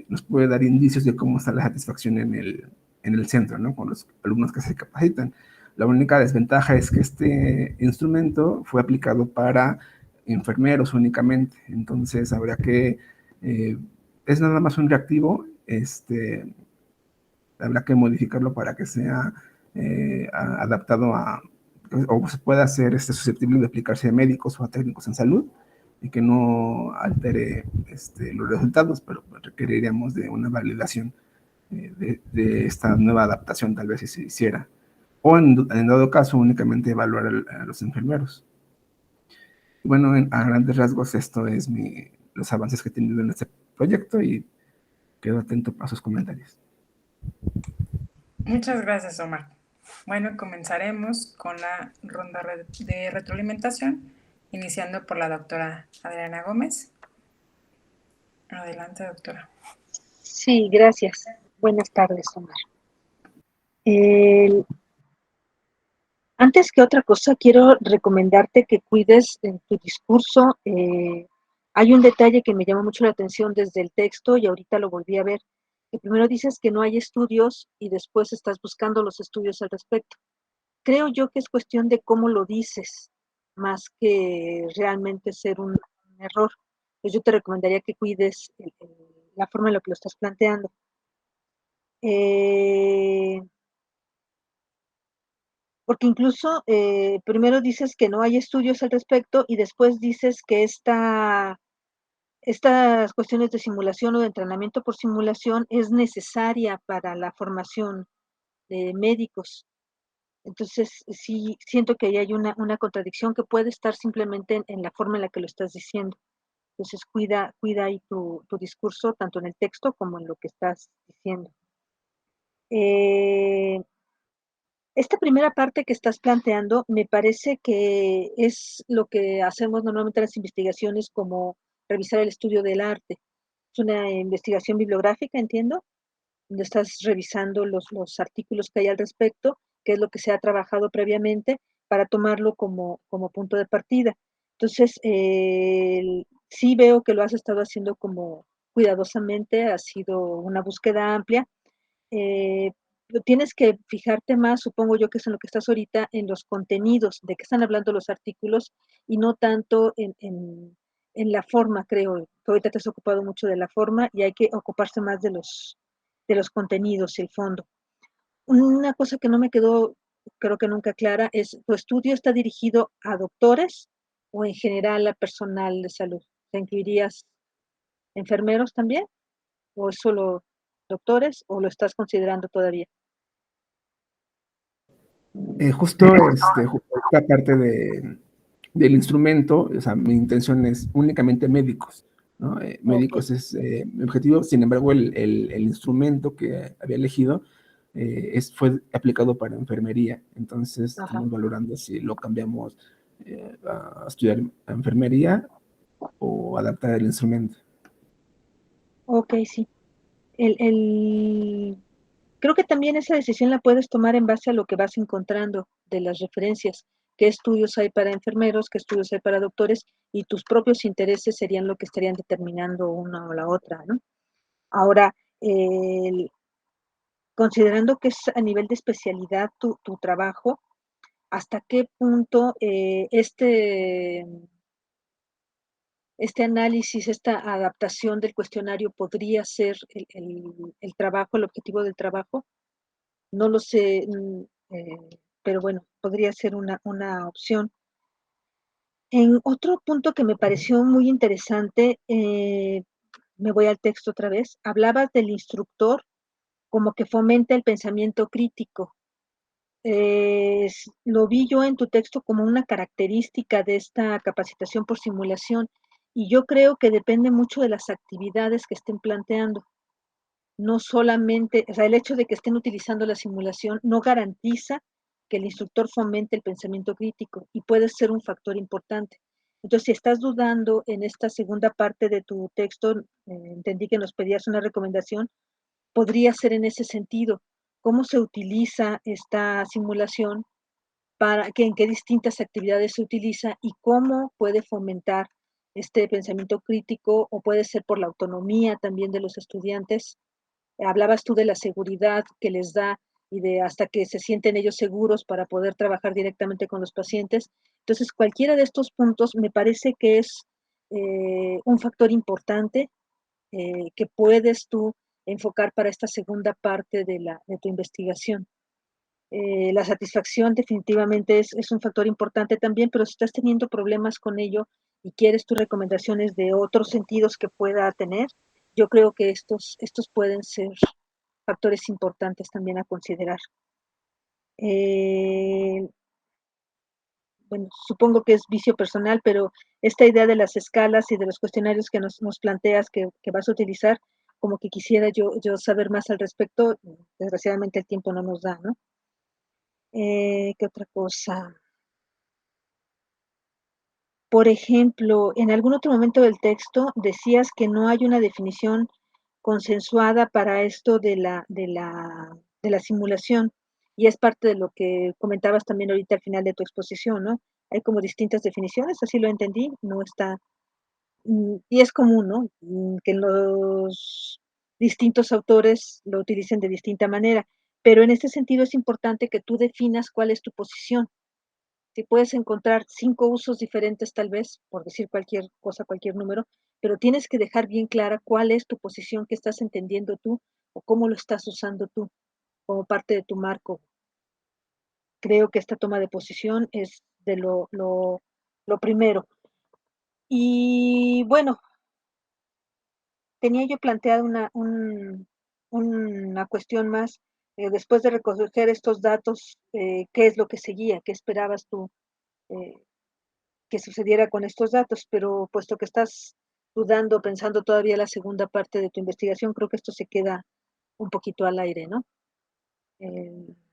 nos puede dar indicios de cómo está la satisfacción en el centro, ¿no? Con los alumnos que se capacitan. La única desventaja es que este instrumento fue aplicado para enfermeros únicamente, entonces habrá que, es nada más un reactivo, habrá que modificarlo para que sea adaptado o se pueda hacer susceptible de aplicarse a médicos o a técnicos en salud y que no altere los resultados, pero requeriríamos de una validación de esta nueva adaptación, tal vez si se hiciera. O en dado caso, únicamente evaluar a los enfermeros. Bueno, a grandes rasgos, esto es los avances que he tenido en este proyecto y quedo atento a sus comentarios. Muchas gracias, Omar. Bueno, comenzaremos con la ronda de retroalimentación, iniciando por la doctora Adriana Gómez. Adelante, doctora. Sí, gracias. Buenas tardes, Omar. Antes que otra cosa, quiero recomendarte que cuides en tu discurso. Hay un detalle que me llama mucho la atención desde el texto y ahorita lo volví a ver. Que primero dices que no hay estudios y después estás buscando los estudios al respecto. Creo yo que es cuestión de cómo lo dices, más que realmente ser un error. Pues yo te recomendaría que cuides la forma en la que lo estás planteando. Porque incluso primero dices que no hay estudios al respecto y después dices que estas cuestiones de simulación o de entrenamiento por simulación es necesaria para la formación de médicos. Entonces, sí, siento que ahí hay una contradicción que puede estar simplemente en la forma en la que lo estás diciendo. Entonces, cuida ahí tu discurso, tanto en el texto como en lo que estás diciendo. Esta primera parte que estás planteando me parece que es lo que hacemos normalmente en las investigaciones, como revisar el estudio del arte. Es una investigación bibliográfica, entiendo, donde estás revisando los artículos que hay al respecto, qué es lo que se ha trabajado previamente, para tomarlo como punto de partida. Entonces, sí veo que lo has estado haciendo como cuidadosamente, ha sido una búsqueda amplia. Tienes que fijarte más, supongo yo que es en lo que estás ahorita, en los contenidos, de qué están hablando los artículos, y no tanto en la forma, creo, que ahorita te has ocupado mucho de la forma y hay que ocuparse más de los contenidos y el fondo. Una cosa que no me quedó, creo que nunca clara, es, ¿tu estudio está dirigido a doctores o en general a personal de salud? ¿Te incluirías enfermeros también? ¿O es solo doctores o lo estás considerando todavía? Justo esta parte del instrumento, o sea, mi intención es únicamente médicos, ¿no? Médicos es mi objetivo, sin embargo, el instrumento que había elegido fue aplicado para enfermería, entonces estamos valorando si lo cambiamos a estudiar enfermería o adaptar el instrumento. Ok, sí. Creo que también esa decisión la puedes tomar en base a lo que vas encontrando de las referencias, qué estudios hay para enfermeros, qué estudios hay para doctores, y tus propios intereses serían lo que estarían determinando una o la otra, ¿no? Ahora, considerando que es a nivel de especialidad tu trabajo, hasta qué punto este análisis, esta adaptación del cuestionario podría ser el trabajo, el objetivo del trabajo. No lo sé, pero bueno, podría ser una opción. En otro punto que me pareció muy interesante, me voy al texto otra vez, hablabas del instructor como que fomenta el pensamiento crítico. Lo vi yo en tu texto como una característica de esta capacitación por simulación y yo creo que depende mucho de las actividades que estén planteando. No solamente, o sea, el hecho de que estén utilizando la simulación no garantiza que el instructor fomente el pensamiento crítico y puede ser un factor importante. Entonces, si estás dudando en esta segunda parte de tu texto, entendí que nos pedías una recomendación, podría ser en ese sentido. ¿Cómo se utiliza esta simulación? En qué distintas actividades se utiliza y cómo puede fomentar este pensamiento crítico o puede ser por la autonomía también de los estudiantes. Hablabas tú de la seguridad que les da y de hasta que se sienten ellos seguros para poder trabajar directamente con los pacientes. Entonces, cualquiera de estos puntos me parece que es un factor importante que puedes tú enfocar para esta segunda parte de tu investigación. La satisfacción definitivamente es un factor importante también, pero si estás teniendo problemas con ello y quieres tus recomendaciones de otros sentidos que pueda tener, yo creo que estos pueden ser factores importantes también a considerar. Bueno, supongo que es vicio personal, pero esta idea de las escalas y de los cuestionarios que nos planteas que vas a utilizar, como que quisiera yo saber más al respecto. Desgraciadamente el tiempo no nos da, ¿no? ¿Qué otra cosa? Por ejemplo, en algún otro momento del texto decías que no hay una definición consensuada para esto de la simulación, y es parte de lo que comentabas también ahorita al final de tu exposición, ¿no? Hay como distintas definiciones, así lo entendí, no está, y es común, ¿no? Que los distintos autores lo utilicen de distinta manera, pero en este sentido es importante que tú definas cuál es tu posición. Si puedes encontrar 5 usos diferentes, tal vez, por decir cualquier cosa, cualquier número, pero tienes que dejar bien clara cuál es tu posición, qué estás entendiendo tú o cómo lo estás usando tú como parte de tu marco. Creo que esta toma de posición es de lo primero. Y bueno, tenía yo planteado una cuestión más. Después de recoger estos datos, ¿qué es lo que seguía? ¿Qué esperabas tú eh, que sucediera con estos datos? Pero puesto que estás dudando, pensando todavía la segunda parte de tu investigación, creo que esto se queda un poquito al aire, ¿no?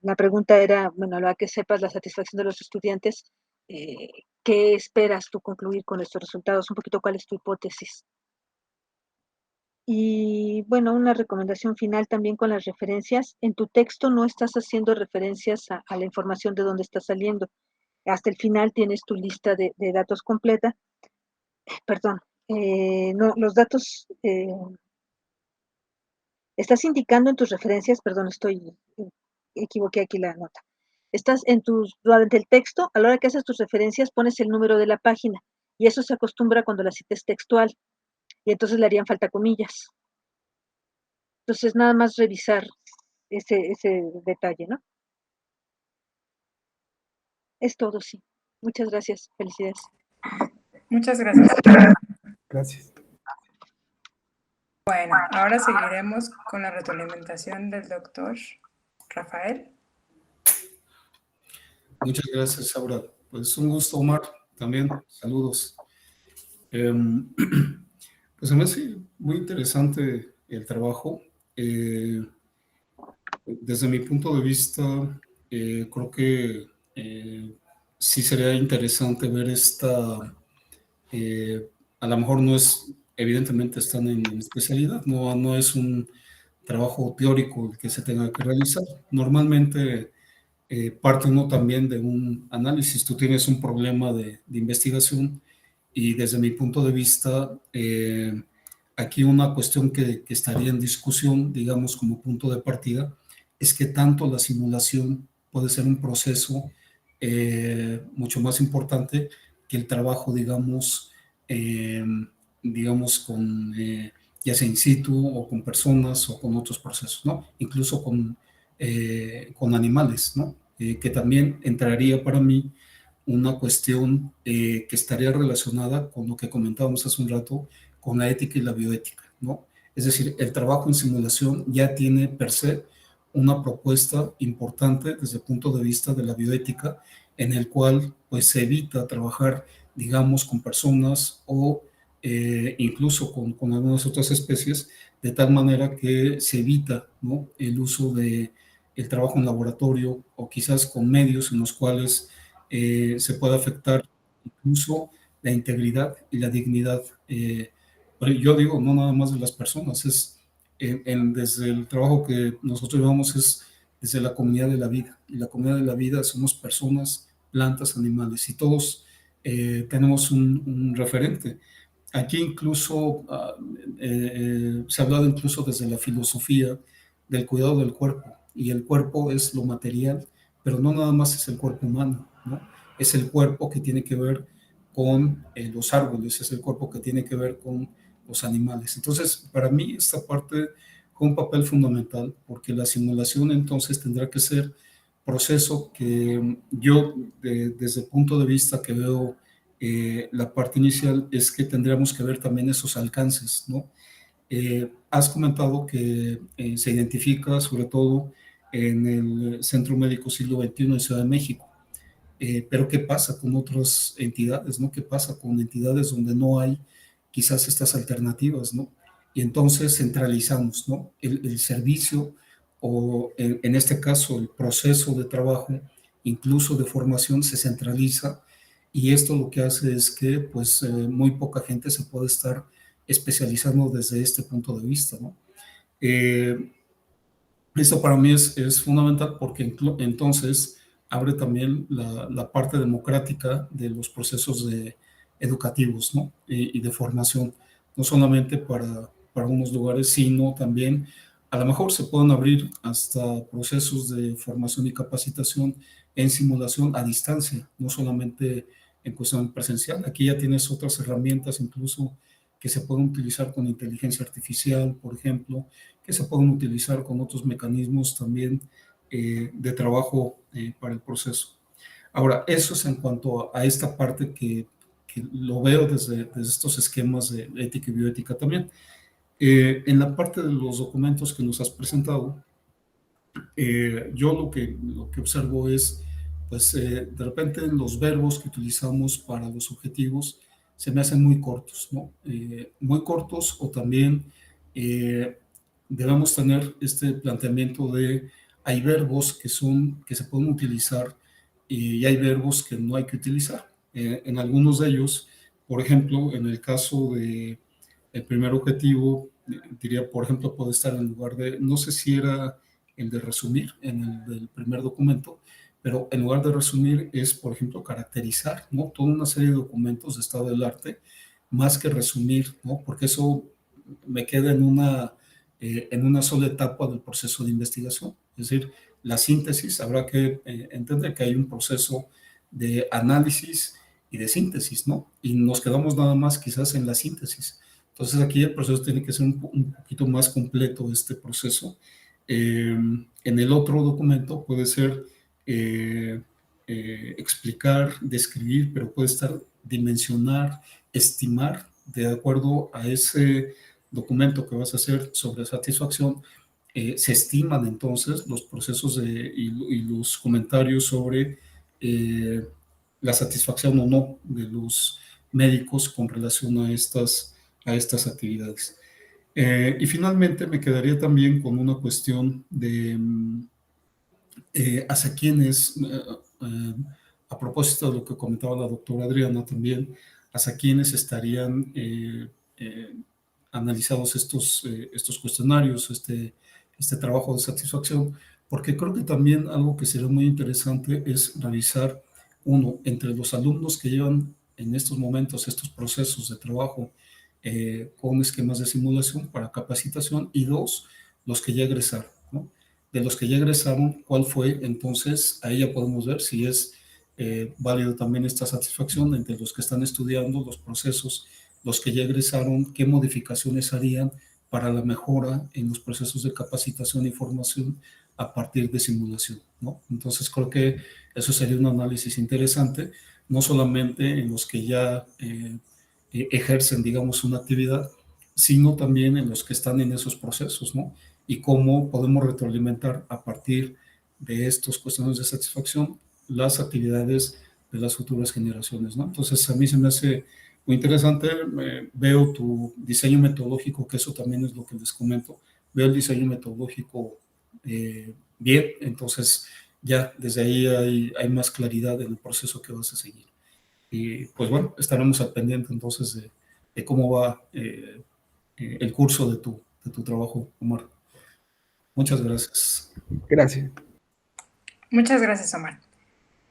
La pregunta era, bueno, a la que sepas la satisfacción de los estudiantes, eh, ¿qué esperas tú concluir con estos resultados? Un poquito, ¿cuál es tu hipótesis? Y bueno, una recomendación final también con las referencias. En tu texto no estás haciendo referencias a la información de dónde está saliendo. Hasta el final tienes tu lista de datos completa. Perdón, no, los datos, estás indicando en tus referencias, perdón, equivoqué aquí la nota. Estás durante el texto, a la hora que haces tus referencias, pones el número de la página, y eso se acostumbra cuando la cita es textual, y entonces le harían falta comillas. Entonces, nada más revisar ese detalle, ¿no? Es todo, sí. Muchas gracias. Felicidades. Muchas gracias. Gracias. Bueno, ahora seguiremos con la retroalimentación del doctor Rafael. Muchas gracias, Aura. Pues un gusto, Omar, también. Saludos. Pues me hace muy interesante el trabajo. Desde mi punto de vista, creo que sí sería interesante ver a lo mejor no es, evidentemente están en especialidad, no es un trabajo teórico el que se tenga que realizar. Normalmente parte uno también de un análisis. Tú tienes un problema de investigación y desde mi punto de vista, aquí una cuestión que estaría en discusión, digamos, como punto de partida, es que tanto la simulación puede ser un proceso mucho más importante que el trabajo, digamos con, ya sea in situ o con personas o con otros procesos, ¿no? Incluso con animales, ¿no? Que también entraría para mí una cuestión que estaría relacionada con lo que comentábamos hace un rato, con la ética y la bioética, ¿no? Es decir, el trabajo en simulación ya tiene per se una propuesta importante desde el punto de vista de la bioética, en el cual pues se evita trabajar, digamos, con personas o incluso con algunas otras especies, de tal manera que se evita, ¿no?, el uso de el trabajo en laboratorio o quizás con medios en los cuales se puede afectar incluso la integridad y la dignidad. Pero yo digo, no nada más de las personas, es desde el trabajo que nosotros llevamos es desde la comunidad de la vida. Y la comunidad de la vida somos personas, plantas, animales, y todos tenemos un referente. Aquí incluso se ha hablado incluso desde la filosofía del cuidado del cuerpo, y el cuerpo es lo material, pero no nada más es el cuerpo humano, ¿no? Es el cuerpo que tiene que ver con los árboles, es el cuerpo que tiene que ver con los animales. Entonces, para mí esta parte juega un papel fundamental, porque la simulación entonces tendrá que ser proceso que yo, desde el punto de vista que veo la parte inicial, es que tendríamos que ver también esos alcances, ¿no? Has comentado que se identifica sobre todo en el Centro Médico Siglo XXI de Ciudad de México, pero ¿qué pasa con otras entidades, no? ¿Qué pasa con entidades donde no hay quizás estas alternativas, no? Y entonces centralizamos, ¿no?, el servicio o en este caso el proceso de trabajo, incluso de formación, se centraliza, y esto lo que hace es que pues muy poca gente se puede estar especializando desde este punto de vista, ¿no? Eh, Esto para mí es fundamental, porque entonces abre también la parte democrática de los procesos educativos, ¿no? Y de formación, no solamente para unos lugares, sino también a lo mejor se pueden abrir hasta procesos de formación y capacitación en simulación a distancia, no solamente en cuestión presencial. Aquí ya tienes otras herramientas incluso que se pueden utilizar con inteligencia artificial, por ejemplo, que se pueden utilizar con otros mecanismos también de trabajo para el proceso. Ahora, eso es en cuanto a esta parte que lo veo desde estos esquemas de ética y bioética también. En la parte de los documentos que nos has presentado, yo lo que observo es, pues, de repente los verbos que utilizamos para los objetivos se me hacen muy cortos, ¿no? Muy cortos, o también debemos tener este planteamiento de hay verbos que se pueden utilizar y hay verbos que no hay que utilizar. En algunos de ellos, por ejemplo, en el caso de el primer objetivo, diría, por ejemplo, puede estar en lugar de, no sé si era el de resumir en el del primer documento, pero en lugar de resumir es, por ejemplo, caracterizar, ¿no?, toda una serie de documentos de estado del arte, más que resumir, ¿no?, porque eso me queda en una sola etapa del proceso de investigación. Es decir, la síntesis, habrá que entender que hay un proceso de análisis y de síntesis, ¿no? Y nos quedamos nada más quizás en la síntesis. Entonces aquí el proceso tiene que ser un poquito más completo, este proceso. En el otro documento puede ser explicar, describir, pero puede estar dimensionar, estimar, de acuerdo a ese documento que vas a hacer sobre satisfacción. Se estiman entonces los procesos y los comentarios sobre la satisfacción o no de los médicos con relación a estas actividades. Y finalmente me quedaría también con una cuestión de hacia quiénes, a propósito de lo que comentaba la doctora Adriana también, hacia quiénes estarían analizados estos cuestionarios, este trabajo de satisfacción, porque creo que también algo que sería muy interesante es revisar, uno, entre los alumnos que llevan en estos momentos estos procesos de trabajo con esquemas de simulación para capacitación, y dos, los que ya egresaron, ¿no? De los que ya egresaron, ¿cuál fue? Entonces, ahí ya podemos ver si es válido también esta satisfacción entre los que están estudiando los procesos, los que ya egresaron, qué modificaciones harían para la mejora en los procesos de capacitación y formación a partir de simulación, ¿no? Entonces creo que eso sería un análisis interesante, no solamente en los que ya ejercen, digamos, una actividad, sino también en los que están en esos procesos, ¿no? Y cómo podemos retroalimentar a partir de estos cuestiones de satisfacción las actividades de las futuras generaciones, ¿no? Entonces, a mí se me hace muy interesante, veo tu diseño metodológico, que eso también es lo que les comento, veo el diseño metodológico bien, entonces ya desde ahí hay más claridad en el proceso que vas a seguir. Y pues bueno, estaremos al pendiente entonces de cómo va el curso de tu trabajo, Omar. Muchas gracias. Gracias. Muchas gracias, Omar.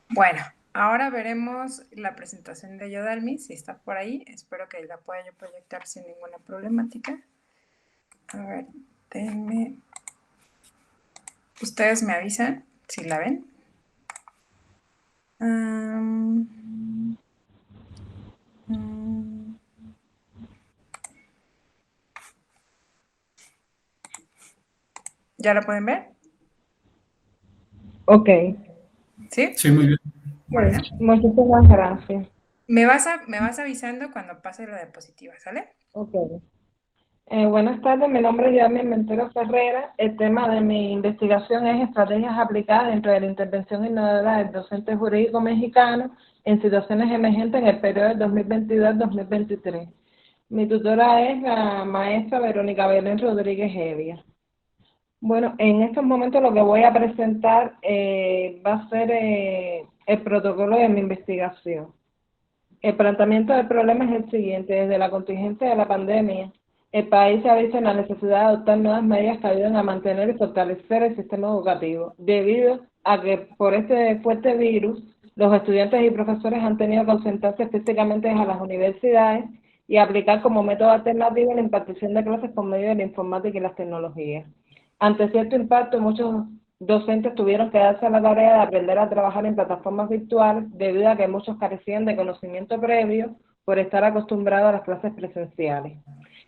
Bueno, ahora veremos la presentación de Yodalmi, si está por ahí. Espero que la pueda yo proyectar sin ninguna problemática. A ver, denme. Ustedes me avisan si la ven. ¿Ya la pueden ver? Ok. ¿Sí? Sí, muy bien. Bueno, Muchísimas gracias. me vas avisando cuando pase la diapositiva, ¿sale? Ok. Buenas tardes, mi nombre es Yami Mentero Ferrera. El tema de mi investigación es estrategias aplicadas dentro de la intervención innovadora del docente jurídico mexicano en situaciones emergentes en el periodo del 2022-2023. Mi tutora es la maestra Verónica Belén Rodríguez Evia. Bueno, en estos momentos lo que voy a presentar va a ser el protocolo de mi investigación. El planteamiento del problema es el siguiente. Desde la contingencia de la pandemia, el país se ha visto en la necesidad de adoptar nuevas medidas que ayuden a mantener y fortalecer el sistema educativo, debido a que por este fuerte virus, los estudiantes y profesores han tenido que ausentarse físicamente a las universidades y aplicar como método alternativo la impartición de clases por medio de la informática y las tecnologías. Ante cierto impacto, muchos docentes tuvieron que darse a la tarea de aprender a trabajar en plataformas virtuales debido a que muchos carecían de conocimiento previo por estar acostumbrados a las clases presenciales.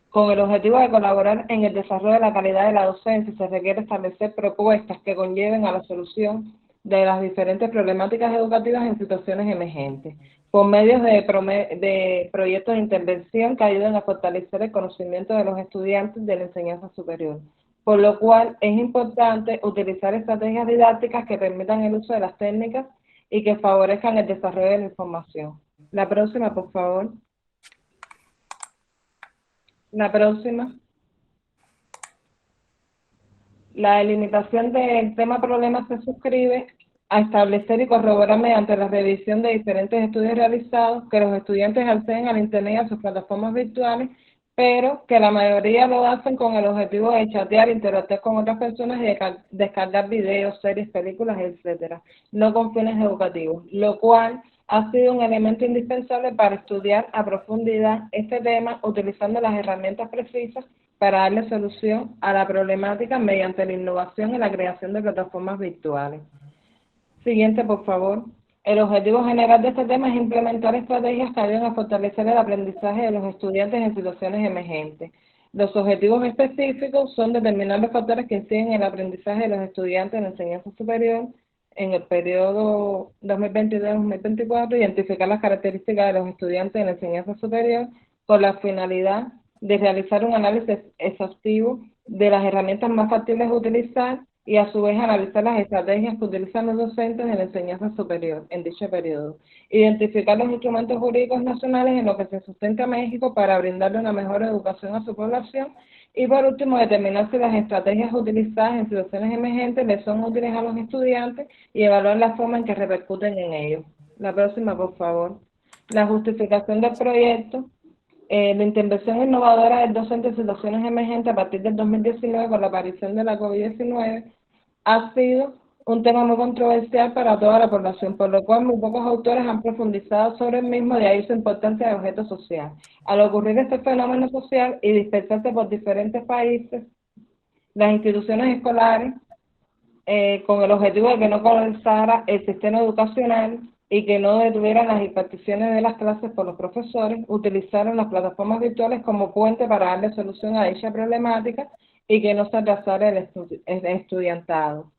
Con el objetivo de colaborar en el desarrollo de la calidad de la docencia, se requiere establecer propuestas que conlleven a la solución de las diferentes problemáticas educativas en situaciones emergentes, por medio de proyectos de intervención que ayuden a fortalecer el conocimiento de los estudiantes de la enseñanza superior, por lo cual es importante utilizar estrategias didácticas que permitan el uso de las técnicas y que favorezcan el desarrollo de la información. La próxima, por favor. La próxima. La delimitación del tema problema se suscribe a establecer y corroborar mediante la revisión de diferentes estudios realizados que los estudiantes acceden al Internet y a sus plataformas virtuales, pero que la mayoría lo hacen con el objetivo de chatear, interactuar con otras personas y descargar videos, series, películas, etcétera, no con fines educativos, lo cual ha sido un elemento indispensable para estudiar a profundidad este tema utilizando las herramientas precisas para darle solución a la problemática mediante la innovación y la creación de plataformas virtuales. Siguiente, por favor. El objetivo general de este tema es implementar estrategias que ayuden a fortalecer el aprendizaje de los estudiantes en situaciones emergentes. Los objetivos específicos son determinar los factores que inciden en el aprendizaje de los estudiantes en la enseñanza superior en el periodo 2022-2024, identificar las características de los estudiantes en la enseñanza superior con la finalidad de realizar un análisis exhaustivo de las herramientas más factibles a utilizar y a su vez analizar las estrategias que utilizan los docentes en la enseñanza superior en dicho periodo. Identificar los instrumentos jurídicos nacionales en los que se sustenta México para brindarle una mejor educación a su población y por último determinar si las estrategias utilizadas en situaciones emergentes les son útiles a los estudiantes y evaluar la forma en que repercuten en ellos. La próxima, por favor. La justificación del proyecto. La intervención innovadora del docente en situaciones emergentes a partir del 2019 con la aparición de la COVID-19 ha sido un tema muy controversial para toda la población, por lo cual muy pocos autores han profundizado sobre el mismo, de ahí su importancia de objeto social. Al ocurrir este fenómeno social y dispersarse por diferentes países, las instituciones escolares, con el objetivo de que no colapsara el sistema educacional, y que no detuvieran las imparticiones de las clases por los profesores, utilizaron las plataformas virtuales como puente para darle solución a dicha problemática y que no se atrasara el estudiantado.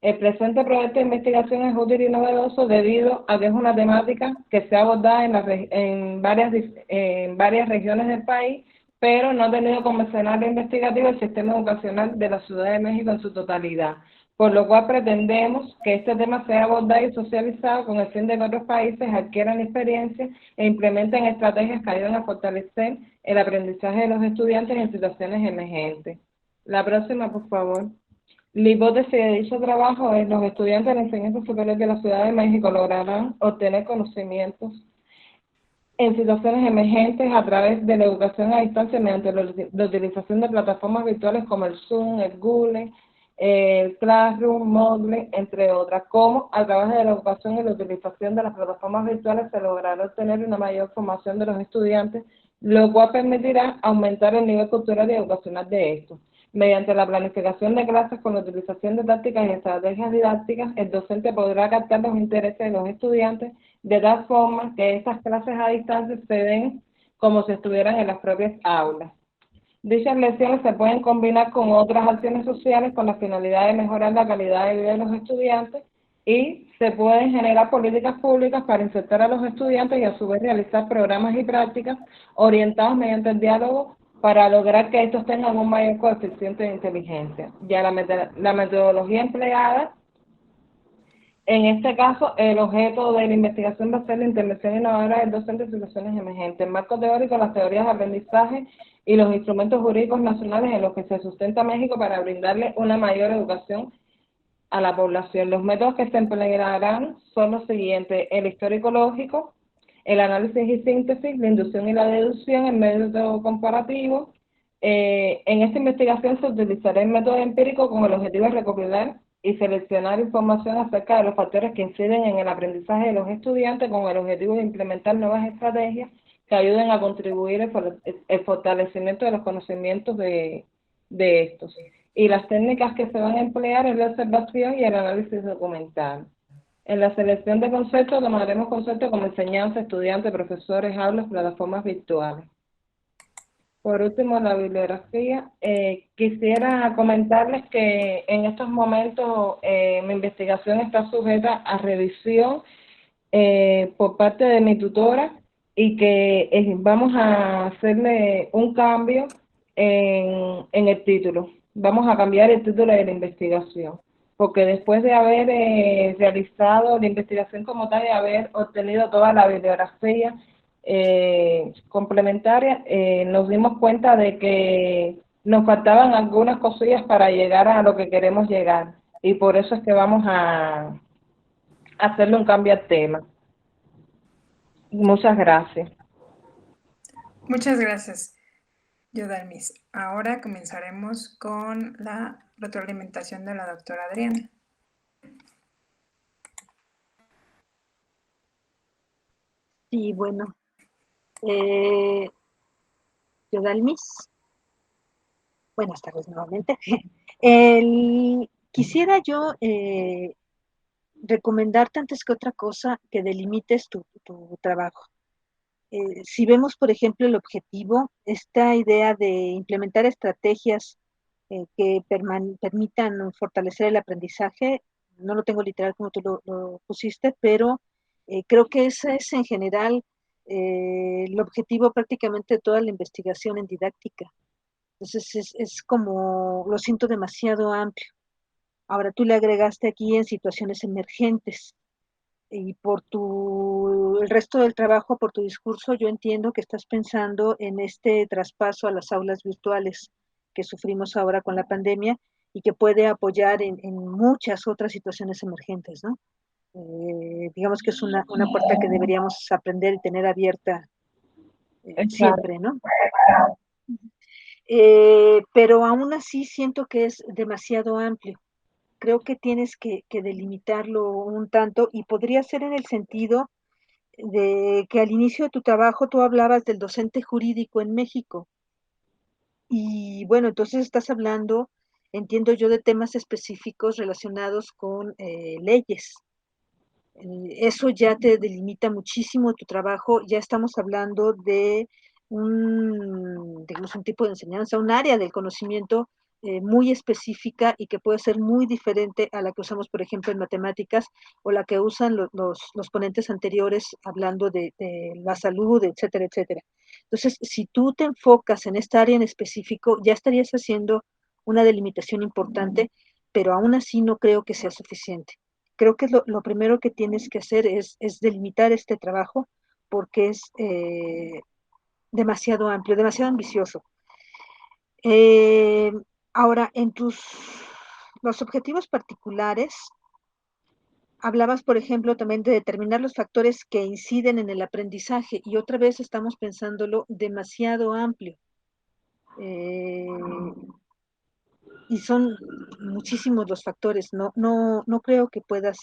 El presente proyecto de investigación es útil y novedoso debido a que es una temática que se ha abordado en varias regiones del país, pero no ha tenido como escenario investigativo el sistema educacional de la Ciudad de México en su totalidad, por lo cual pretendemos que este tema sea abordado y socializado con el fin de que otros países adquieran experiencia e implementen estrategias que ayuden a fortalecer el aprendizaje de los estudiantes en situaciones emergentes. La próxima, por favor. La hipótesis de dicho trabajo es los estudiantes de la enseñanza superior de la Ciudad de México lograrán obtener conocimientos en situaciones emergentes a través de la educación a distancia mediante la utilización de plataformas virtuales como el Zoom, el Google, el Classroom, Moodle, entre otras, como a través de la educación y la utilización de las plataformas virtuales se logrará obtener una mayor formación de los estudiantes, lo cual permitirá aumentar el nivel cultural y educacional de estos. Mediante la planificación de clases con la utilización de tácticas y estrategias didácticas, el docente podrá captar los intereses de los estudiantes de tal forma que estas clases a distancia se den como si estuvieran en las propias aulas. Dichas lecciones se pueden combinar con otras acciones sociales con la finalidad de mejorar la calidad de vida de los estudiantes y se pueden generar políticas públicas para insertar a los estudiantes y a su vez realizar programas y prácticas orientados mediante el diálogo para lograr que estos tengan un mayor coeficiente de inteligencia. Ya la metodología empleada, en este caso, el objeto de la investigación va a ser la intervención innovadora del docente en situaciones emergentes, el marco teórico, las teorías de aprendizaje y los instrumentos jurídicos nacionales en los que se sustenta México para brindarle una mayor educación a la población. Los métodos que se emplearán son los siguientes: el histórico lógico, el análisis y síntesis, la inducción y la deducción, el método comparativo. En esta investigación se utilizará el método empírico con el objetivo de recopilar y seleccionar información acerca de los factores que inciden en el aprendizaje de los estudiantes con el objetivo de implementar nuevas estrategias que ayuden a contribuir el fortalecimiento de los conocimientos de estos. Y las técnicas que se van a emplear es la observación y el análisis documental. En la selección de conceptos tomaremos conceptos como enseñanza, estudiantes, profesores, aulas, plataformas virtuales. Por último, la bibliografía. Quisiera comentarles que en estos momentos mi investigación está sujeta a revisión por parte de mi tutora y que vamos a hacerle un cambio en el título. Vamos a cambiar el título de la investigación, porque después de haber realizado la investigación como tal y haber obtenido toda la bibliografía complementaria, nos dimos cuenta de que nos faltaban algunas cosillas para llegar a lo que queremos llegar, y por eso es que vamos a hacerle un cambio al tema. Muchas gracias. Muchas gracias, Yodalmis. Ahora comenzaremos con la retroalimentación de la doctora Adriana. Sí, bueno, Yodalmis, buenas tardes nuevamente. Quisiera yo recomendarte antes que otra cosa que delimites tu trabajo. Si vemos, por ejemplo, el objetivo, esta idea de implementar estrategias que permitan fortalecer el aprendizaje, no lo tengo literal como tú lo pusiste, pero creo que ese es en general el objetivo prácticamente de toda la investigación en didáctica. Entonces es como, lo siento demasiado amplio. Ahora tú le agregaste aquí en situaciones emergentes y por el resto del trabajo, por tu discurso, yo entiendo que estás pensando en este traspaso a las aulas virtuales que sufrimos ahora con la pandemia y que puede apoyar en muchas otras situaciones emergentes, ¿no? Digamos que es una puerta que deberíamos aprender y tener abierta siempre, ¿no? Pero aún así siento que es demasiado amplio. Creo que tienes que delimitarlo un tanto y podría ser en el sentido de que al inicio de tu trabajo tú hablabas del docente jurídico en México. Y bueno, entonces estás hablando, entiendo yo, de temas específicos relacionados con leyes. Eso ya te delimita muchísimo tu trabajo, ya estamos hablando de digamos, un tipo de enseñanza, un área del conocimiento muy específica y que puede ser muy diferente a la que usamos, por ejemplo, en matemáticas o la que usan los ponentes anteriores hablando de la salud, etcétera, etcétera. Entonces, si tú te enfocas en esta área en específico, ya estarías haciendo una delimitación importante, pero aún así no creo que sea suficiente. Creo que lo primero que tienes que hacer es delimitar este trabajo porque es demasiado amplio, demasiado ambicioso. Eh, Ahora, los objetivos particulares, hablabas, por ejemplo, también de determinar los factores que inciden en el aprendizaje y otra vez estamos pensándolo demasiado amplio. Eh, y son muchísimos los factores, no creo que puedas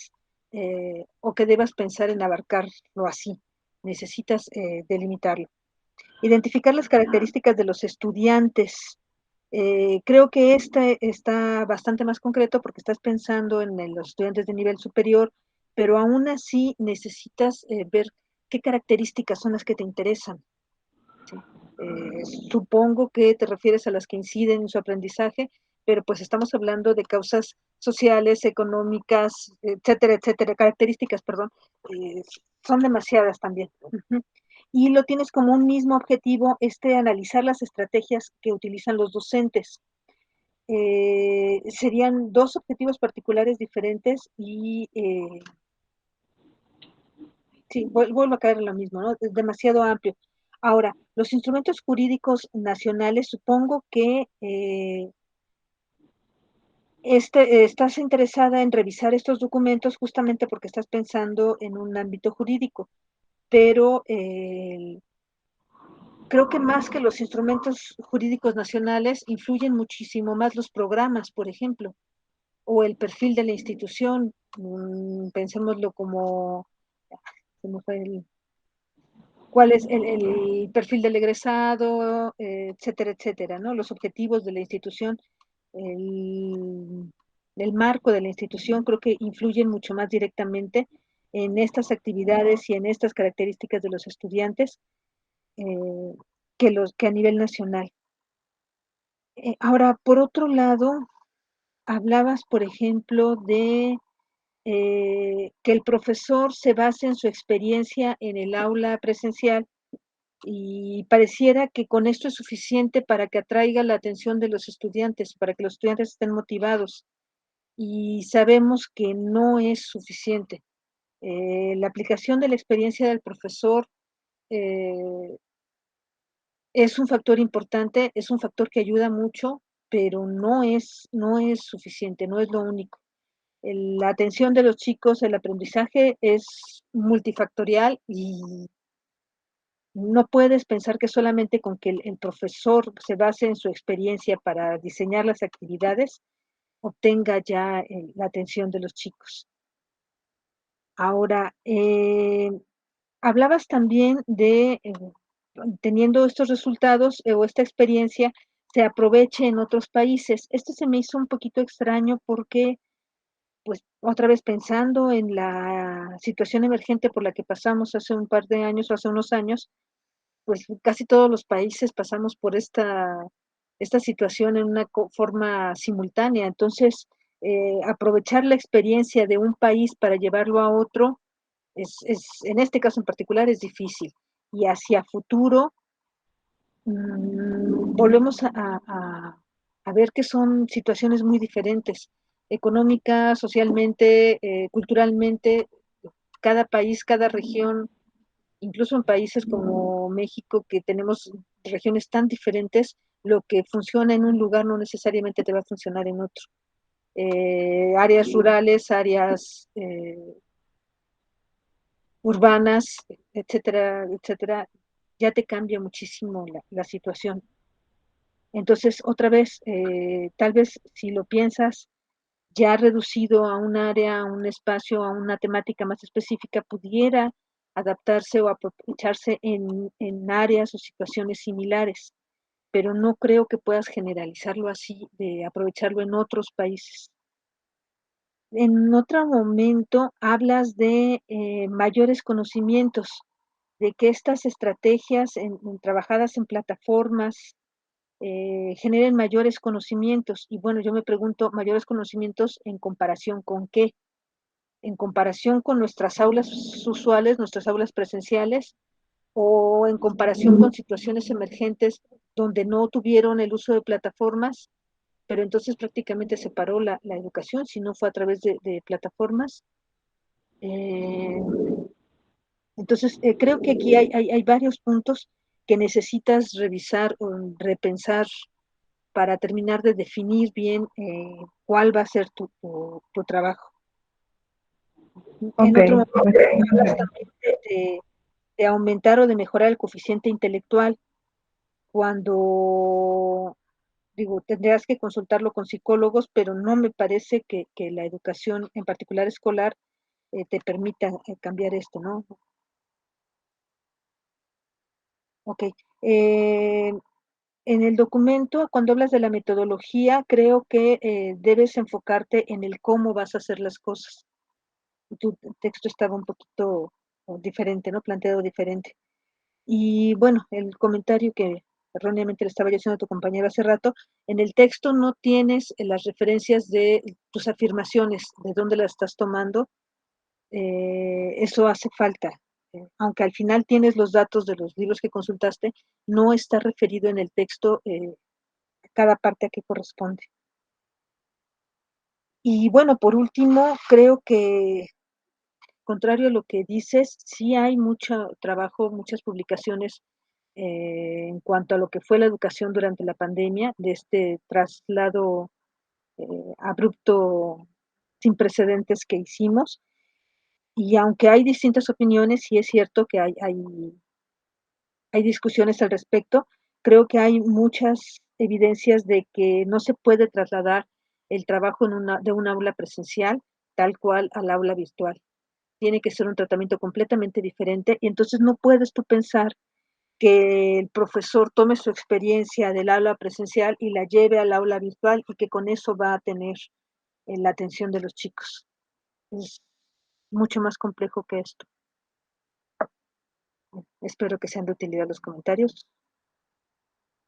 o que debas pensar en abarcarlo así, necesitas delimitarlo. Identificar las características de los estudiantes. Creo que este está bastante más concreto porque estás pensando en los estudiantes de nivel superior, pero aún así necesitas ver qué características son las que te interesan. ¿Sí? Supongo que te refieres a las que inciden en su aprendizaje, pero pues estamos hablando de causas sociales, económicas, etcétera, etcétera, características, perdón, eh, son demasiadas también. Uh-huh. Y lo tienes como un mismo objetivo, analizar las estrategias que utilizan los docentes. Serían dos objetivos particulares diferentes y sí, vuelvo a caer en lo mismo, ¿no? Es demasiado amplio. Ahora, los instrumentos jurídicos nacionales, supongo que estás interesada en revisar estos documentos justamente porque estás pensando en un ámbito jurídico, pero creo que más que los instrumentos jurídicos nacionales, influyen muchísimo más los programas, por ejemplo, o el perfil de la institución. Pensémoslo como, se me fue cuál es el perfil del egresado, etcétera, etcétera, ¿no? Los objetivos de la institución, el, el marco de la institución, creo que influyen mucho más directamente en estas actividades y en estas características de los estudiantes eh, que a nivel nacional. Ahora, por otro lado, hablabas, por ejemplo, de que el profesor se base en su experiencia en el aula presencial y pareciera que con esto es suficiente para que atraiga la atención de los estudiantes, para que los estudiantes estén motivados. Y sabemos que no es suficiente. La aplicación de la experiencia del profesor eh, es un factor importante, es un factor que ayuda mucho, pero no es suficiente, no es lo único. La atención de los chicos, el aprendizaje es multifactorial y no puedes pensar que solamente con que el profesor se base en su experiencia para diseñar las actividades, obtenga ya la atención de los chicos. Ahora, hablabas también de, teniendo estos resultados o esta experiencia, se aproveche en otros países. Esto se me hizo un poquito extraño porque, pues, otra vez pensando en la situación emergente por la que pasamos hace un par de años o hace unos años, pues casi todos los países pasamos por esta situación en una forma simultánea. Entonces, aprovechar la experiencia de un país para llevarlo a otro, en este caso en particular, es difícil. Y hacia futuro, volvemos a ver que son situaciones muy diferentes, económica, socialmente, culturalmente, cada país, cada región, incluso en países como México, que tenemos regiones tan diferentes, lo que funciona en un lugar no necesariamente te va a funcionar en otro. Áreas rurales, áreas urbanas, etcétera, etcétera, ya te cambia muchísimo la situación. Entonces, otra vez, tal vez si lo piensas ya reducido a un área, a un espacio, a una temática más específica, pudiera adaptarse o aprovecharse en áreas o situaciones similares, pero no creo que puedas generalizarlo así, de aprovecharlo en otros países. En otro momento hablas de mayores conocimientos, de que estas estrategias trabajadas en plataformas generen mayores conocimientos. Y bueno, yo me pregunto, mayores conocimientos en comparación con qué, en comparación con nuestras aulas usuales, nuestras aulas presenciales, o en comparación con situaciones emergentes donde no tuvieron el uso de plataformas, pero entonces prácticamente se paró la educación, si no fue a través de plataformas. Eh, entonces, creo que aquí hay varios puntos que necesitas revisar o repensar para terminar de definir bien cuál va a ser tu trabajo. En Ok, otro momento hablas también de aumentar o de mejorar el coeficiente intelectual cuando, digo, tendrías que consultarlo con psicólogos, pero no me parece que la educación, en particular escolar, te permita cambiar esto, ¿no? Ok. Eh, en el documento, cuando hablas de la metodología, creo que debes enfocarte en el cómo vas a hacer las cosas. Tu texto estaba un poquito diferente, ¿no? Planteado diferente. Y bueno, el comentario que erróneamente le estaba yo haciendo a tu compañero hace rato, en el texto no tienes las referencias de tus afirmaciones, de dónde las estás tomando. Eso hace falta. Aunque al final tienes los datos de los libros que consultaste, no está referido en el texto cada parte a qué corresponde. Y bueno, por último, creo que, contrario a lo que dices, sí hay mucho trabajo, muchas publicaciones en cuanto a lo que fue la educación durante la pandemia, de este traslado abrupto, sin precedentes que hicimos. Y aunque hay distintas opiniones, sí es cierto que hay discusiones al respecto. Creo que hay muchas evidencias de que no se puede trasladar el trabajo de un aula presencial tal cual al aula virtual. Tiene que ser un tratamiento completamente diferente y entonces no puedes tú pensar que el profesor tome su experiencia del aula presencial y la lleve al aula virtual y que con eso va a tener la atención de los chicos. Es mucho más complejo que esto. Espero que sean de utilidad los comentarios.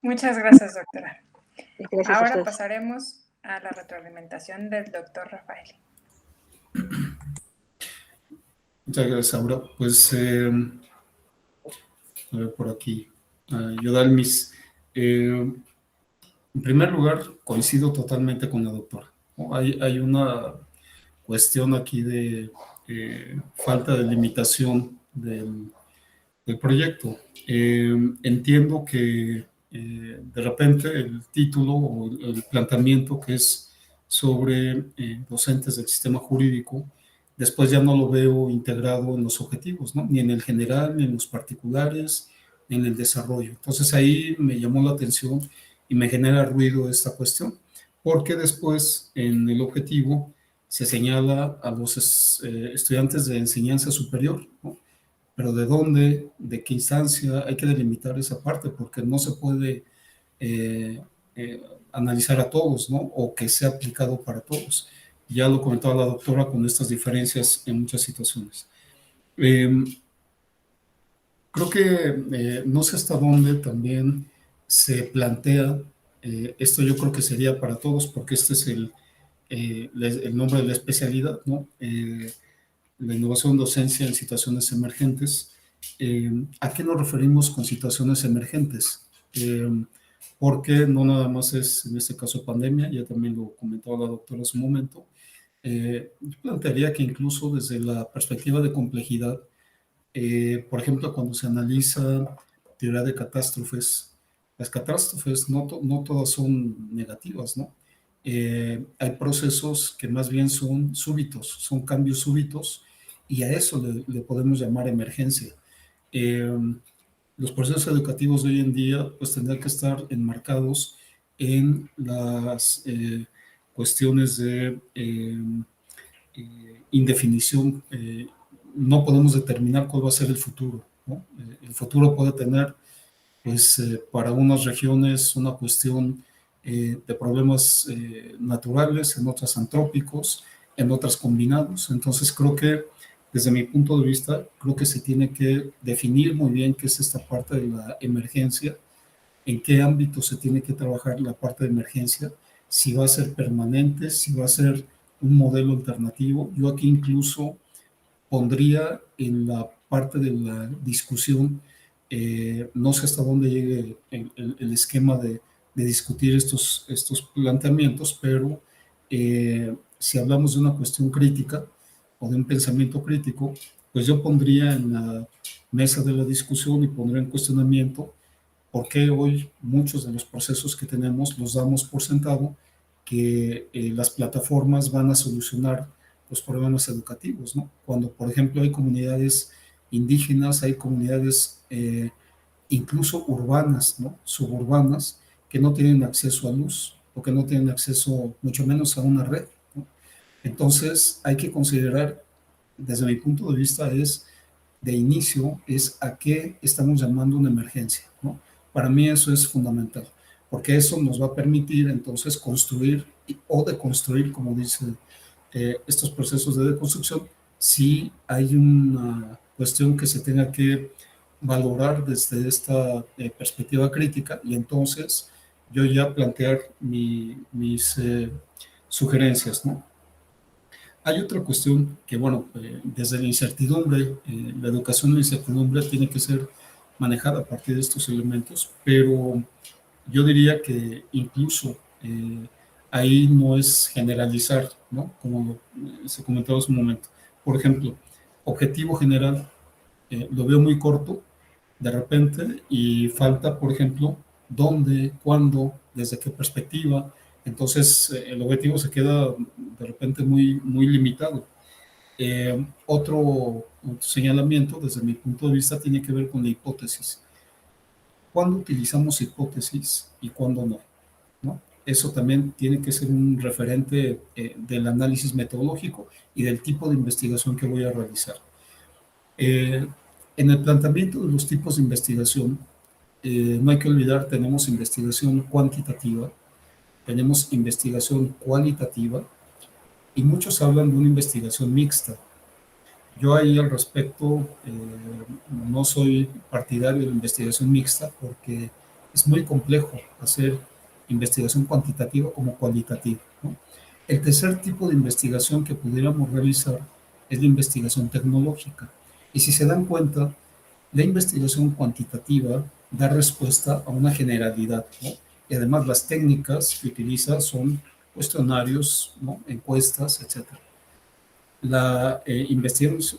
Muchas gracias, doctora. Gracias a Ahora ustedes. pasaremos a la retroalimentación del doctor Rafael. Muchas gracias, Aura. Pues, a ver por aquí, Yodalmis. En primer lugar, coincido totalmente con la doctora, ¿no? Hay una cuestión aquí de falta de limitación del proyecto. Entiendo que de repente el título o el planteamiento que es sobre docentes del sistema jurídico, después ya no lo veo integrado en los objetivos, ¿no? Ni en el general, ni en los particulares, ni en el desarrollo. Entonces ahí me llamó la atención y me genera ruido esta cuestión, porque después en el objetivo se señala a los estudiantes de enseñanza superior, ¿no? Pero ¿de dónde, de qué instancia? Hay que delimitar esa parte porque no se puede eh, eh, analizar a todos, ¿no? O que sea aplicado para todos. Ya lo comentaba la doctora con estas diferencias en muchas situaciones. Eh, Creo que no sé hasta dónde también se plantea, esto yo creo que sería para todos porque este es el nombre de la especialidad, ¿no? La innovación docencia en situaciones emergentes. ¿A qué nos referimos con situaciones emergentes? Porque no nada más es, en este caso, pandemia, ya también lo comentaba la doctora hace un momento. Yo plantearía que incluso desde la perspectiva de complejidad, por ejemplo, cuando se analiza teoría de catástrofes, las catástrofes no todas son negativas, ¿no? Hay procesos que más bien son súbitos, son cambios súbitos, y a eso le podemos llamar emergencia. Eh, los procesos educativos de hoy en día pues tendrán que estar enmarcados en las cuestiones de indefinición. No podemos determinar cuál va a ser el futuro, ¿no? El futuro puede tener, pues, para unas regiones una cuestión de problemas naturales, en otras antrópicos, en otras combinados. Entonces creo que desde mi punto de vista, creo que se tiene que definir muy bien qué es esta parte de la emergencia, en qué ámbito se tiene que trabajar la parte de emergencia, si va a ser permanente, si va a ser un modelo alternativo. Yo aquí incluso pondría en la parte de la discusión, no sé hasta dónde llegue el esquema de discutir estos planteamientos, pero si hablamos de una cuestión crítica o de un pensamiento crítico, pues yo pondría en la mesa de la discusión y pondría en cuestionamiento por qué hoy muchos de los procesos que tenemos los damos por sentado que las plataformas van a solucionar los problemas educativos, ¿no? Cuando, por ejemplo, hay comunidades indígenas, hay comunidades incluso urbanas, ¿no? Suburbanas, que no tienen acceso a luz o que no tienen acceso, mucho menos a una red, ¿no? Entonces, hay que considerar, desde mi punto de vista, de inicio, es a qué estamos llamando una emergencia, ¿no? Para mí eso es fundamental, porque eso nos va a permitir entonces construir o deconstruir, como dice estos procesos de deconstrucción, si hay una cuestión que se tenga que valorar desde esta perspectiva crítica y entonces yo ya plantear mis sugerencias, ¿no? Hay otra cuestión que, bueno, desde la incertidumbre, la educación en la incertidumbre tiene que ser manejada a partir de estos elementos, pero yo diría que incluso ahí no es generalizar, ¿no? Como se comentaba hace un momento. Por ejemplo, objetivo general, lo veo muy corto de repente y falta, por ejemplo, dónde, cuándo, desde qué perspectiva. Entonces, el objetivo se queda de repente muy limitado. Otro señalamiento, desde mi punto de vista, tiene que ver con la hipótesis. ¿Cuándo utilizamos hipótesis y cuándo no? ¿No? Eso también tiene que ser un referente del análisis metodológico y del tipo de investigación que voy a realizar. En el planteamiento de los tipos de investigación, no hay que olvidar, tenemos investigación cuantitativa, tenemos investigación cualitativa y muchos hablan de una investigación mixta. Yo ahí al respecto no soy partidario de la investigación mixta porque es muy complejo hacer investigación cuantitativa como cualitativa, ¿no? El tercer tipo de investigación que pudiéramos realizar es la investigación tecnológica. Y si se dan cuenta, la investigación cuantitativa da respuesta a una generalidad, ¿no? Y además las técnicas que utiliza son cuestionarios, ¿no? Encuestas, etcétera. La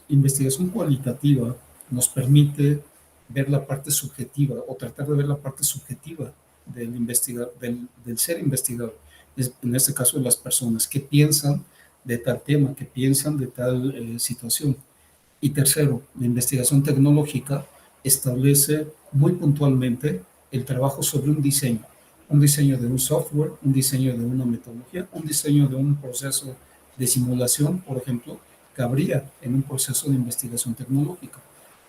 investigación cualitativa nos permite ver la parte subjetiva o tratar de ver la parte subjetiva del ser investigado, en este caso de las personas, que piensan de tal tema, que piensan de tal situación. Y tercero, la investigación tecnológica establece muy puntualmente el trabajo sobre un diseño de un software, un diseño de una metodología, un diseño de un proceso de simulación, por ejemplo, cabría en un proceso de investigación tecnológica.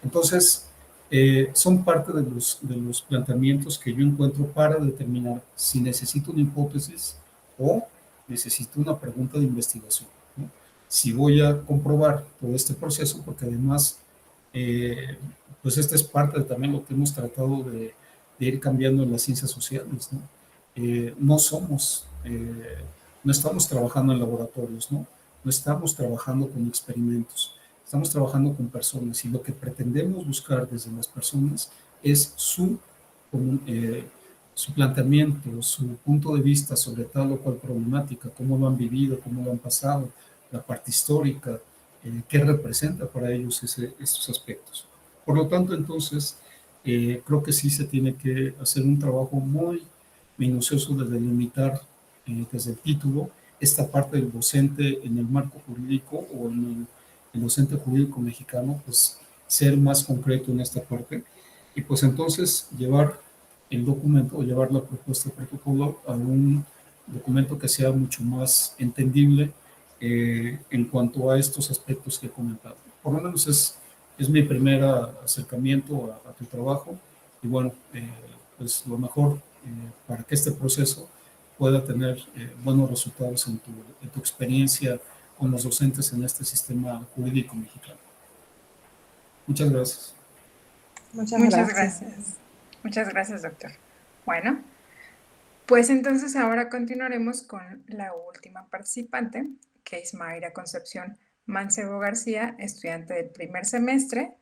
Entonces, son parte de los planteamientos que yo encuentro para determinar si necesito una hipótesis o necesito una pregunta de investigación, ¿no? Si voy a comprobar todo este proceso, porque además, pues esta es parte de también lo que hemos tratado de ir cambiando en las ciencias sociales, ¿no? No somos, no estamos trabajando en laboratorios, ¿no? No estamos trabajando con experimentos, estamos trabajando con personas y lo que pretendemos buscar desde las personas es su planteamiento, su punto de vista sobre tal o cual problemática, cómo lo han vivido, cómo lo han pasado, la parte histórica, qué representa para ellos estos aspectos. Por lo tanto, entonces, creo que sí se tiene que hacer un trabajo muy minucioso de delimitar desde el título esta parte del docente en el marco jurídico o en el docente jurídico mexicano, pues ser más concreto en esta parte y pues entonces llevar el documento o llevar la propuesta de protocolo a un documento que sea mucho más entendible en cuanto a estos aspectos que he comentado. Por lo menos es mi primer acercamiento a tu trabajo y bueno, pues lo mejor para que este proceso pueda tener buenos resultados en tu experiencia con los docentes en este sistema jurídico mexicano. Muchas gracias. Muchas gracias. Muchas gracias, doctor. Bueno, pues entonces ahora continuaremos con la última participante, que es Mayra Concepción Mancebo García, estudiante del primer semestre.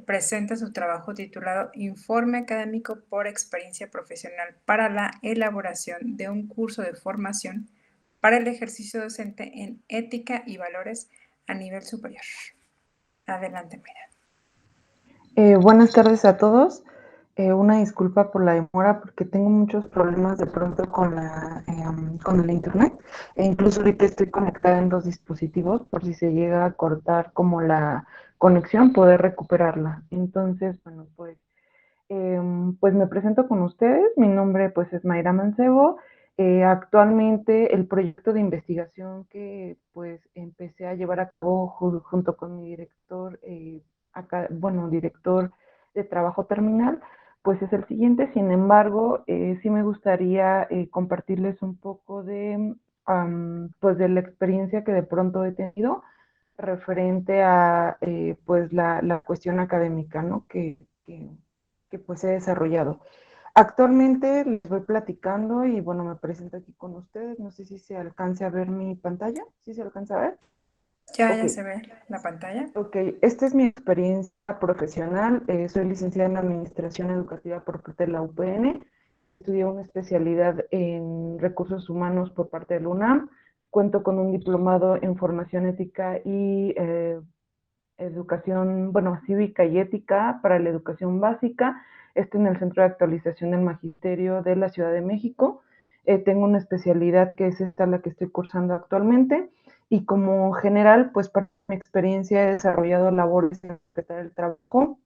Presenta su trabajo titulado Informe académico por experiencia profesional para la elaboración de un curso de formación para el ejercicio docente en ética y valores a nivel superior. Adelante, Mayra. Buenas tardes a todos. Una disculpa por la demora porque tengo muchos problemas de pronto con el internet. E incluso ahorita estoy conectada en dos dispositivos por si se llega a cortar como la conexión, poder recuperarla. Entonces, bueno, pues me presento con ustedes. Mi nombre pues es Mayra Mancebo. Actualmente el proyecto de investigación que pues empecé a llevar a cabo junto con mi director, director de trabajo terminal, pues es el siguiente. Sin embargo, sí me gustaría compartirles un poco pues de la experiencia que de pronto he tenido referente a pues la cuestión académica, ¿no? Que pues he desarrollado. Actualmente les voy platicando y bueno, me presento aquí con ustedes. No sé si se alcance a ver mi pantalla. ¿Sí se alcanza a ver? Ya se ve la pantalla. Ok, esta es mi experiencia profesional. Soy licenciada en Administración Educativa por parte de la UPN. Estudié una especialidad en Recursos Humanos por parte de la UNAM. Cuento con un diplomado en Formación Ética y Educación, Cívica y Ética para la Educación Básica. Esto en el Centro de Actualización del Magisterio de la Ciudad de México. Tengo una especialidad que es esta la que estoy cursando actualmente. Y como general, pues para mi experiencia he desarrollado labores en Secretaría del Trabajo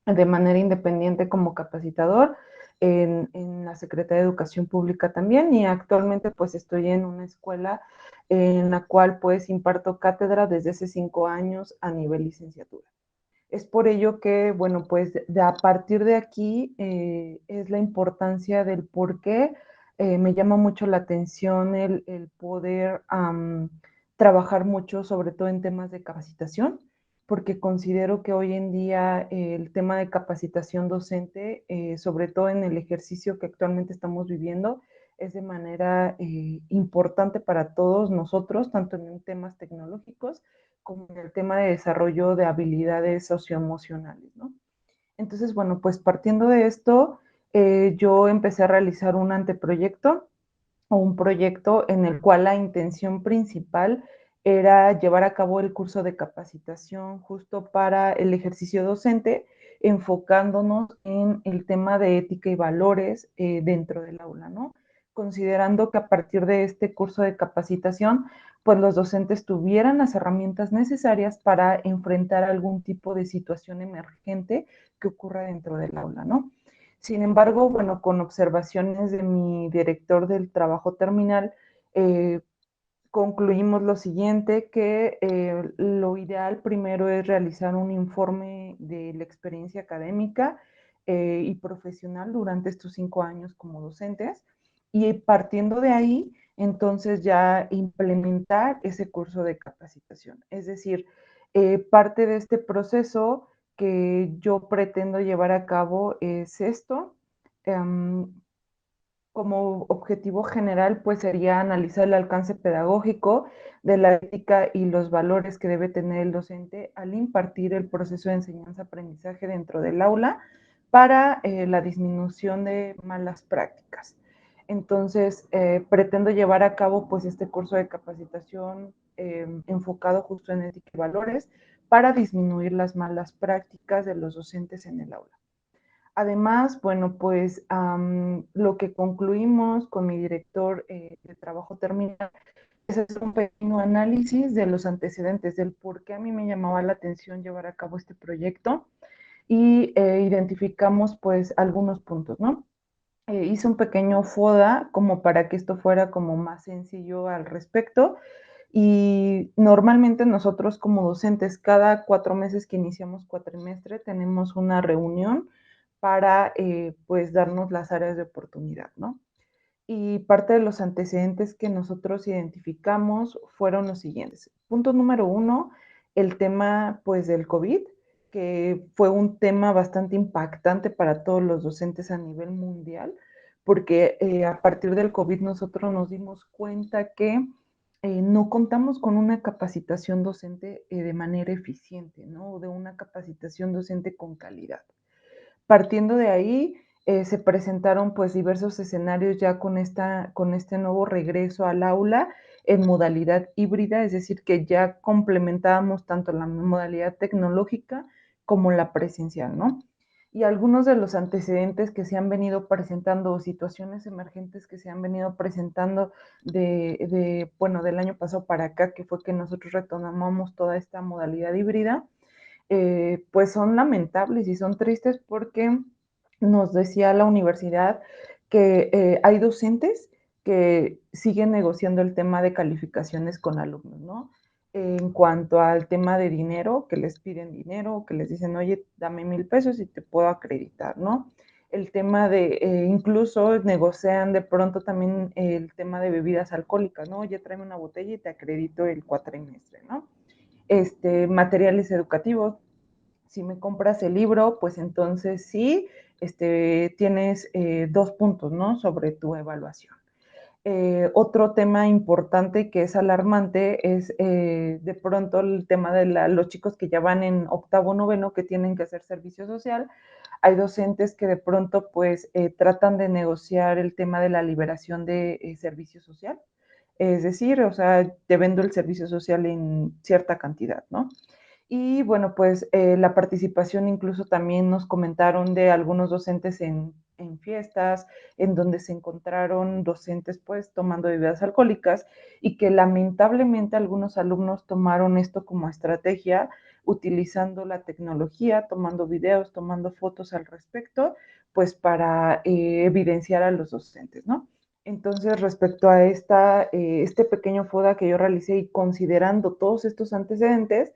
de manera independiente como capacitador en la Secretaría de Educación Pública también, y actualmente pues estoy en una escuela en la cual pues imparto cátedra desde hace 5 años a nivel licenciatura. Es por ello que, bueno, pues a partir de aquí es la importancia del por qué me llama mucho la atención el poder trabajar mucho, sobre todo en temas de capacitación, porque considero que hoy en día el tema de capacitación docente, sobre todo en el ejercicio que actualmente estamos viviendo, es de manera importante para todos nosotros, tanto en temas tecnológicos como en el tema de desarrollo de habilidades socioemocionales, ¿no? Entonces, bueno, pues partiendo de esto, yo empecé a realizar un anteproyecto o un proyecto en el cual la intención principal era llevar a cabo el curso de capacitación justo para el ejercicio docente, enfocándonos en el tema de ética y valores dentro del aula, ¿no? Considerando que a partir de este curso de capacitación, pues los docentes tuvieran las herramientas necesarias para enfrentar algún tipo de situación emergente que ocurra dentro del aula, ¿no? Sin embargo, bueno, con observaciones de mi director del trabajo terminal, concluimos lo siguiente, que lo ideal primero es realizar un informe de la experiencia académica y profesional durante estos 5 años como docentes, y partiendo de ahí, entonces ya implementar ese curso de capacitación. Es decir, parte de este proceso que yo pretendo llevar a cabo es esto. Como objetivo general, pues sería analizar el alcance pedagógico de la ética y los valores que debe tener el docente al impartir el proceso de enseñanza-aprendizaje dentro del aula para la disminución de malas prácticas. Entonces, pretendo llevar a cabo pues este curso de capacitación enfocado justo en ética y valores para disminuir las malas prácticas de los docentes en el aula. Además, bueno, pues lo que concluimos con mi director de trabajo terminal es hacer un pequeño análisis de los antecedentes, del por qué a mí me llamaba la atención llevar a cabo este proyecto, y identificamos pues algunos puntos, ¿no? Hice un pequeño FODA como para que esto fuera como más sencillo al respecto, y normalmente nosotros como docentes cada 4 meses que iniciamos cuatrimestre tenemos una reunión para pues darnos las áreas de oportunidad, ¿no? y parte de los antecedentes que nosotros identificamos fueron los siguientes. Punto número 1, el tema pues del COVID, que fue un tema bastante impactante para todos los docentes a nivel mundial, porque a partir del COVID nosotros nos dimos cuenta que no contamos con una capacitación docente de manera eficiente, ¿no? De una capacitación docente con calidad. Partiendo de ahí, se presentaron pues diversos escenarios ya con este nuevo regreso al aula en modalidad híbrida, es decir, que ya complementábamos tanto la modalidad tecnológica como la presencial, ¿no? Y algunos de los antecedentes que se han venido presentando o situaciones emergentes que se han venido presentando bueno, del año pasado para acá, que fue que nosotros retomamos toda esta modalidad híbrida, pues son lamentables y son tristes porque nos decía la universidad que hay docentes que siguen negociando el tema de calificaciones con alumnos, ¿no? En cuanto al tema de dinero, que les piden dinero, que les dicen, oye, dame 1,000 pesos y te puedo acreditar, ¿no? El tema de, incluso negocian de pronto también el tema de bebidas alcohólicas, ¿no? Oye, tráeme una botella y te acredito el cuatrimestre, ¿no? Materiales educativos. Si me compras el libro, pues entonces sí, tienes 2 puntos, ¿no? Sobre tu evaluación. Otro tema importante que es alarmante es de pronto el tema de los chicos que ya van en octavo, noveno, que tienen que hacer servicio social. Hay docentes que de pronto pues tratan de negociar el tema de la liberación de servicio social. Es decir, o sea, te vendo el servicio social en cierta cantidad, ¿no? Y bueno, pues la participación incluso también nos comentaron de algunos docentes en fiestas, en donde se encontraron docentes pues tomando bebidas alcohólicas y que lamentablemente algunos alumnos tomaron esto como estrategia, utilizando la tecnología, tomando videos, tomando fotos al respecto, pues para evidenciar a los docentes, ¿no? Entonces, respecto a este pequeño FODA que yo realicé y considerando todos estos antecedentes,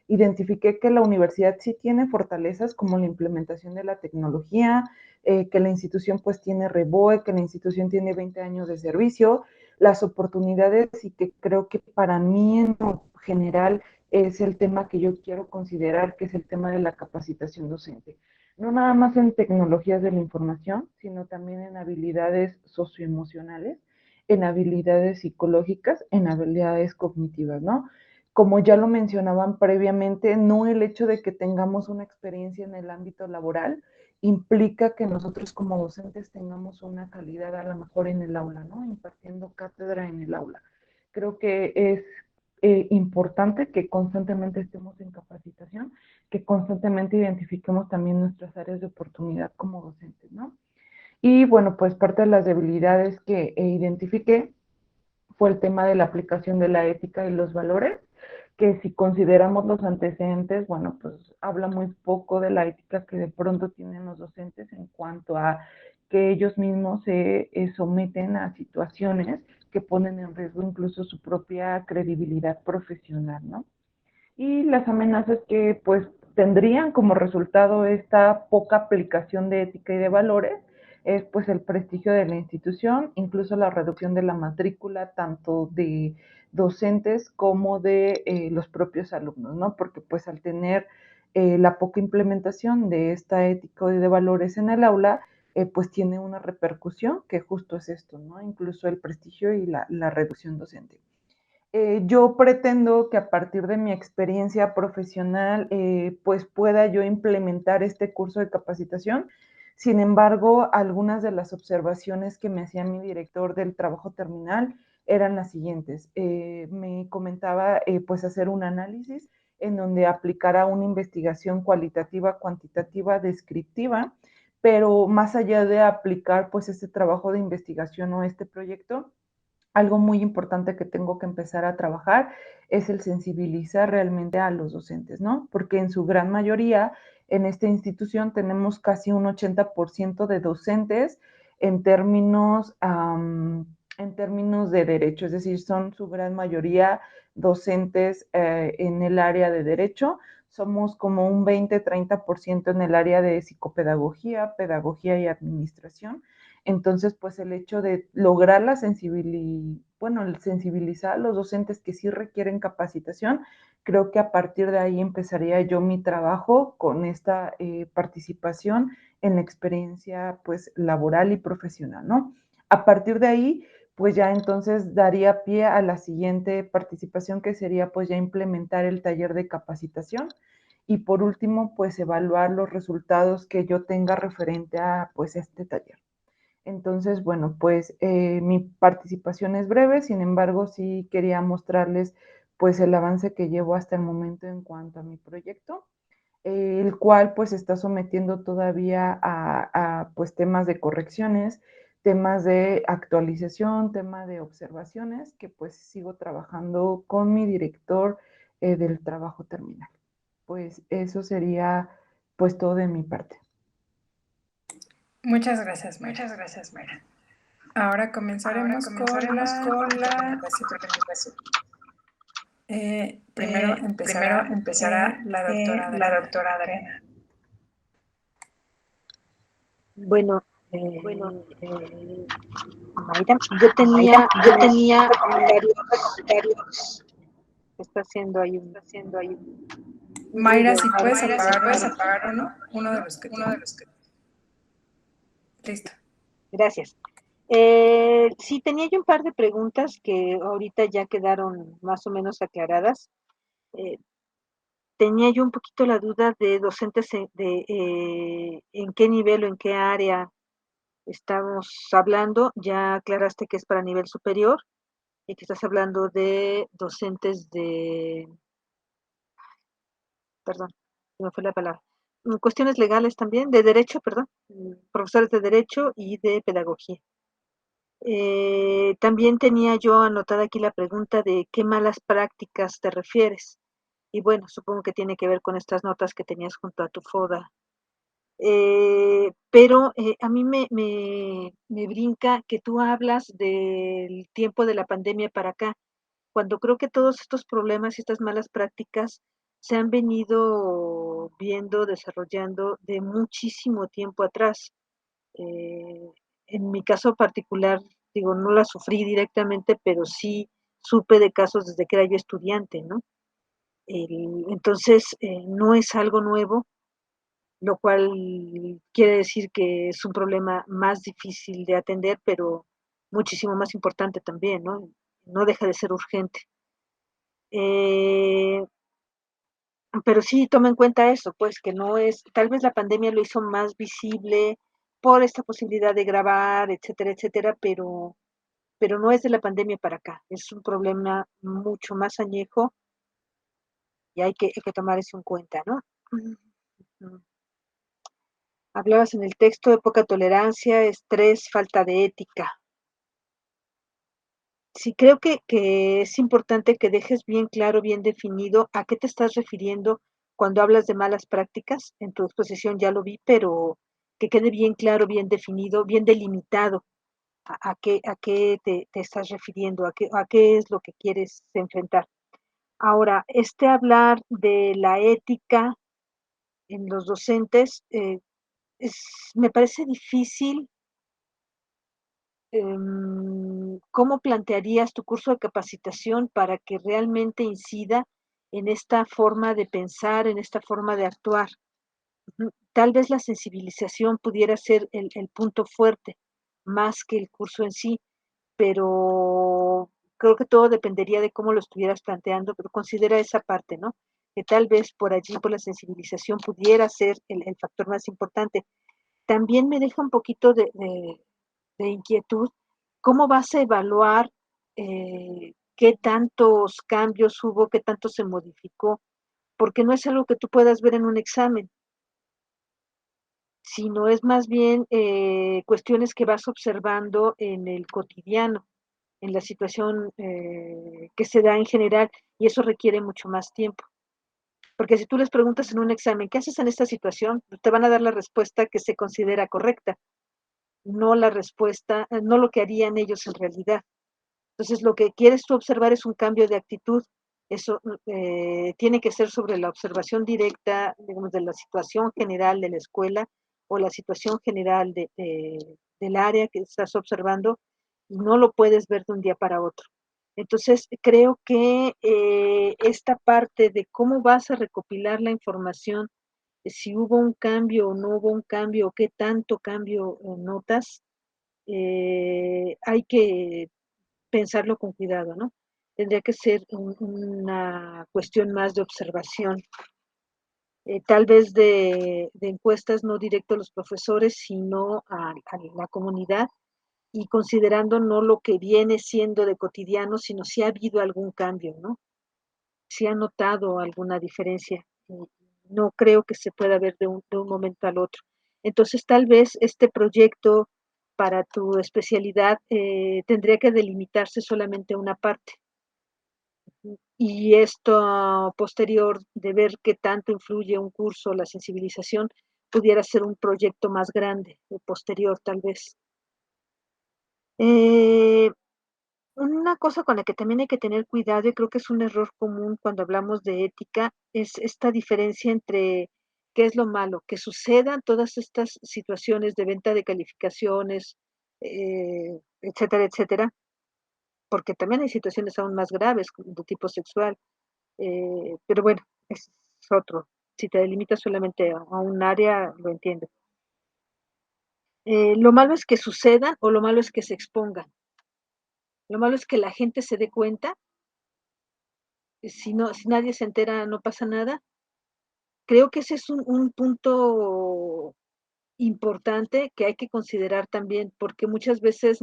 identifiqué que la universidad sí tiene fortalezas como la implementación de la tecnología, que la institución pues tiene REBOE, que la institución tiene 20 años de servicio, las oportunidades y que creo que para mí en general es el tema que yo quiero considerar, que es el tema de la capacitación docente. No nada más en tecnologías de la información, sino también en habilidades socioemocionales, en habilidades psicológicas, en habilidades cognitivas, ¿no? Como ya lo mencionaban previamente, no el hecho de que tengamos una experiencia en el ámbito laboral implica que nosotros como docentes tengamos una calidad a lo mejor en el aula, ¿no? Impartiendo cátedra en el aula. Creo que es importante que constantemente estemos en capacitación, que constantemente identifiquemos también nuestras áreas de oportunidad como docentes, ¿no? Y bueno, pues parte de las debilidades que identifiqué fue el tema de la aplicación de la ética y los valores, que si consideramos los antecedentes, bueno, pues habla muy poco de la ética que de pronto tienen los docentes en cuanto a que ellos mismos se someten a situaciones que ponen en riesgo incluso su propia credibilidad profesional, ¿no? Y las amenazas que pues tendrían como resultado esta poca aplicación de ética y de valores es pues el prestigio de la institución, incluso la reducción de la matrícula tanto de docentes como de los propios alumnos, ¿no? Porque pues al tener la poca implementación de esta ética y de valores en el aula, pues tiene una repercusión que justo es esto, ¿no? Incluso el prestigio y la reducción docente. Yo pretendo que a partir de mi experiencia profesional, pues pueda yo implementar este curso de capacitación. Sin embargo, algunas de las observaciones que me hacía mi director del trabajo terminal eran las siguientes. Me comentaba pues hacer un análisis en donde aplicara una investigación cualitativa, cuantitativa, descriptiva, pero más allá de aplicar pues este trabajo de investigación o este proyecto, algo muy importante que tengo que empezar a trabajar es el sensibilizar realmente a los docentes, ¿no? Porque en su gran mayoría en esta institución tenemos casi un 80% de docentes en términos de derecho, es decir, son su gran mayoría docentes en el área de derecho, somos como un 20-30% en el área de psicopedagogía, pedagogía y administración. Entonces, pues el hecho de lograr sensibilizar a los docentes que sí requieren capacitación, creo que a partir de ahí empezaría yo mi trabajo con esta participación en la experiencia pues laboral y profesional, ¿no? A partir de ahí, pues ya entonces daría pie a la siguiente participación, que sería pues ya implementar el taller de capacitación y por último pues evaluar los resultados que yo tenga referente a pues este taller. Entonces, bueno, pues mi participación es breve, sin embargo sí quería mostrarles pues el avance que llevo hasta el momento en cuanto a mi proyecto, el cual pues está sometiendo todavía a pues temas de correcciones, temas de actualización, tema de observaciones, que pues sigo trabajando con mi director del trabajo terminal. Pues eso sería pues todo de mi parte. Muchas gracias, Mayra. Ahora comenzaremos con la presentación. Primero empezará la doctora Adriana. Bueno, Mayra, yo tenía varios comentarios. Está haciendo ahí un Mayra, si puedes apagar uno de los que tienes. Listo. Gracias. Sí, tenía yo un par de preguntas que ahorita ya quedaron más o menos aclaradas. Tenía yo un poquito la duda de docentes en qué nivel o en qué área estamos hablando. Ya aclaraste que es para nivel superior y que estás hablando de docentes perdón, se me fue la palabra, cuestiones legales también, de derecho, perdón, profesores de derecho y de pedagogía. También tenía yo anotada aquí la pregunta de qué malas prácticas te refieres. Y bueno, supongo que tiene que ver con estas notas que tenías junto a tu FODA. Pero a mí me brinca que tú hablas del tiempo de la pandemia para acá, cuando creo que todos estos problemas y estas malas prácticas se han venido viendo, desarrollando de muchísimo tiempo atrás. En mi caso particular, digo, no la sufrí directamente, pero sí supe de casos desde que era yo estudiante, ¿no? Entonces, no es algo nuevo, lo cual quiere decir que es un problema más difícil de atender, pero muchísimo más importante también, ¿no? No deja de ser urgente. Pero sí toma en cuenta eso, pues que no es, tal vez la pandemia lo hizo más visible por esta posibilidad de grabar, etcétera, etcétera, pero no es de la pandemia para acá, es un problema mucho más añejo y hay que tomar eso en cuenta, ¿no? Hablabas en el texto de poca tolerancia, estrés, falta de ética. Sí, creo que es importante que dejes bien claro, bien definido a qué te estás refiriendo cuando hablas de malas prácticas. En tu exposición ya lo vi, pero que quede bien claro, bien definido, bien delimitado a qué te estás refiriendo, a qué es lo que quieres enfrentar. Ahora, hablar de la ética en los docentes, me parece difícil. ¿Cómo plantearías tu curso de capacitación para que realmente incida en esta forma de pensar, en esta forma de actuar? Tal vez la sensibilización pudiera ser el punto fuerte, más que el curso en sí, pero creo que todo dependería de cómo lo estuvieras planteando, pero considera esa parte, ¿no? Que tal vez por allí, por la sensibilización, pudiera ser el factor más importante. También me deja un poquito de inquietud. ¿Cómo vas a evaluar qué tantos cambios hubo, qué tanto se modificó? Porque no es algo que tú puedas ver en un examen, sino es más bien cuestiones que vas observando en el cotidiano, en la situación que se da en general, y eso requiere mucho más tiempo. Porque si tú les preguntas en un examen, ¿qué haces en esta situación? Te van a dar la respuesta que se considera correcta, no la respuesta, no lo que harían ellos en realidad. Entonces, lo que quieres tú observar es un cambio de actitud Eso tiene que ser sobre la observación directa, digamos, de la situación general de la escuela o la situación general del área que estás observando, y no lo puedes ver de un día para otro. Entonces, creo que esta parte de cómo vas a recopilar la información, si hubo un cambio o no hubo un cambio, o qué tanto cambio notas, hay que pensarlo con cuidado, ¿no? Tendría que ser una cuestión más de observación, tal vez de encuestas no directo a los profesores, sino a la comunidad, y considerando no lo que viene siendo de cotidiano, sino si ha habido algún cambio, ¿no? Si ha notado alguna diferencia. No creo que se pueda ver de un momento al otro. Entonces, tal vez este proyecto para tu especialidad tendría que delimitarse solamente a una parte. Y esto posterior de ver qué tanto influye un curso, la sensibilización, pudiera ser un proyecto más grande, posterior tal vez. Eh, una cosa con la que también hay que tener cuidado, y creo que es un error común cuando hablamos de ética, es esta diferencia entre qué es lo malo, que sucedan todas estas situaciones de venta de calificaciones, etcétera, etcétera, porque también hay situaciones aún más graves de tipo sexual, pero bueno, es otro. Si te delimitas solamente a un área, lo entiendo. Lo malo es que sucedan o lo malo es que se expongan. Lo malo es que la gente se dé cuenta. Si no, si nadie se entera, no pasa nada. Creo que ese es un punto importante que hay que considerar también, porque muchas veces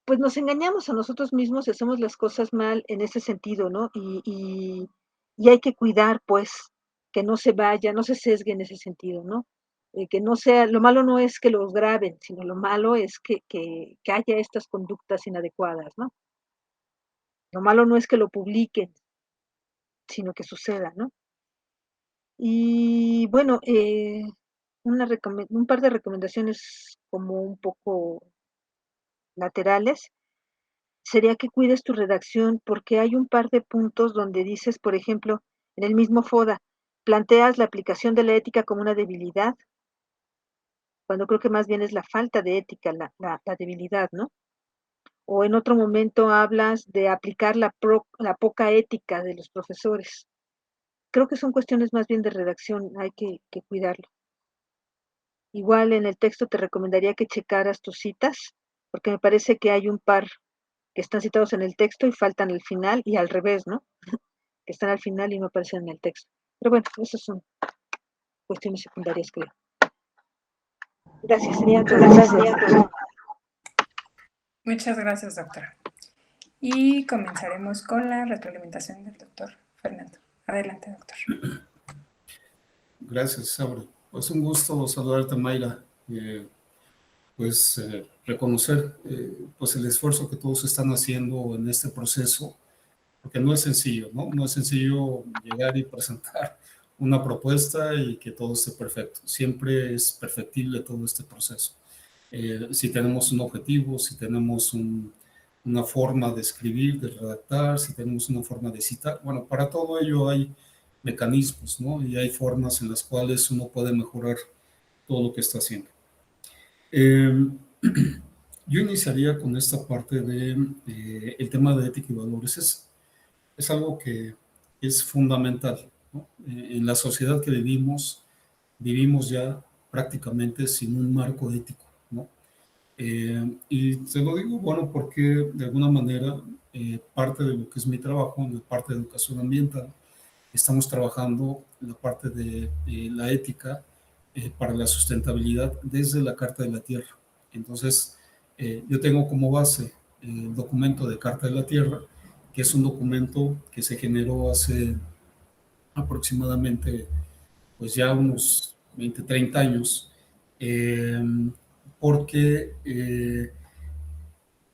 pues nos engañamos a nosotros mismos y hacemos las cosas mal en ese sentido, ¿no? Y hay que cuidar, pues, que no se vaya, no se sesgue en ese sentido, ¿no? Que no sea, lo malo no es que los graben, sino lo malo es que haya estas conductas inadecuadas, ¿no? Lo malo no es que lo publiquen, sino que suceda, ¿no? Y bueno, un par de recomendaciones como un poco laterales sería que cuides tu redacción, porque hay un par de puntos donde dices, por ejemplo, en el mismo FODA, planteas la aplicación de la ética como una debilidad, cuando creo que más bien es la falta de ética, la debilidad, ¿no? O en otro momento hablas de aplicar la poca ética de los profesores. Creo que son cuestiones más bien de redacción, hay que cuidarlo. Igual en el texto te recomendaría que checaras tus citas, porque me parece que hay un par que están citados en el texto y faltan al final, y al revés, ¿no? Que están al final y no aparecen en el texto. Pero bueno, esas son cuestiones secundarias, creo. Gracias, sería todo. Gracias. Muchas gracias, doctora. Y comenzaremos con la retroalimentación del doctor Fernando. Adelante, doctor. Gracias, Isaura. Pues un gusto saludarte, Mayra. Reconocer pues el esfuerzo que todos están haciendo en este proceso, porque no es sencillo, ¿no? No es sencillo llegar y presentar una propuesta y que todo esté perfecto. Siempre es perfectible todo este proceso. Si tenemos un objetivo, si tenemos una forma de escribir, de redactar, si tenemos una forma de citar, bueno, para todo ello hay mecanismos, ¿no? Y hay formas en las cuales uno puede mejorar todo lo que está haciendo. Yo iniciaría con esta parte de el tema de ética y valores. Es algo que es fundamental, ¿no? En la sociedad que vivimos ya prácticamente sin un marco ético, ¿no? Y te lo digo, bueno, porque de alguna manera parte de lo que es mi trabajo, en la parte de educación ambiental, estamos trabajando en la parte de la ética para la sustentabilidad desde la Carta de la Tierra. Entonces, yo tengo como base el documento de Carta de la Tierra, que es un documento que se generó hace aproximadamente, pues ya unos 20, 30 años, porque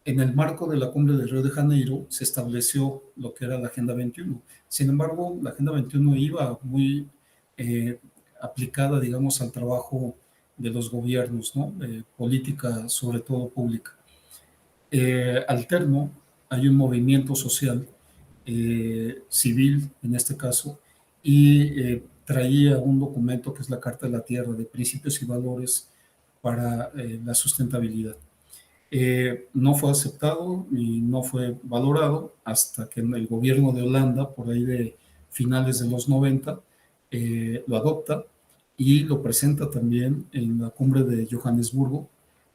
en el marco de la cumbre de Río de Janeiro se estableció lo que era la Agenda 21. Sin embargo, la Agenda 21 iba muy aplicada, digamos, al trabajo de los gobiernos, ¿no? Política, sobre todo pública. Alterno, hay un movimiento social, civil en este caso, y traía un documento que es la Carta de la Tierra de Principios y Valores para la Sustentabilidad. No fue aceptado y no fue valorado hasta que el gobierno de Holanda, por ahí de finales de los 90, lo adopta y lo presenta también en la cumbre de Johannesburgo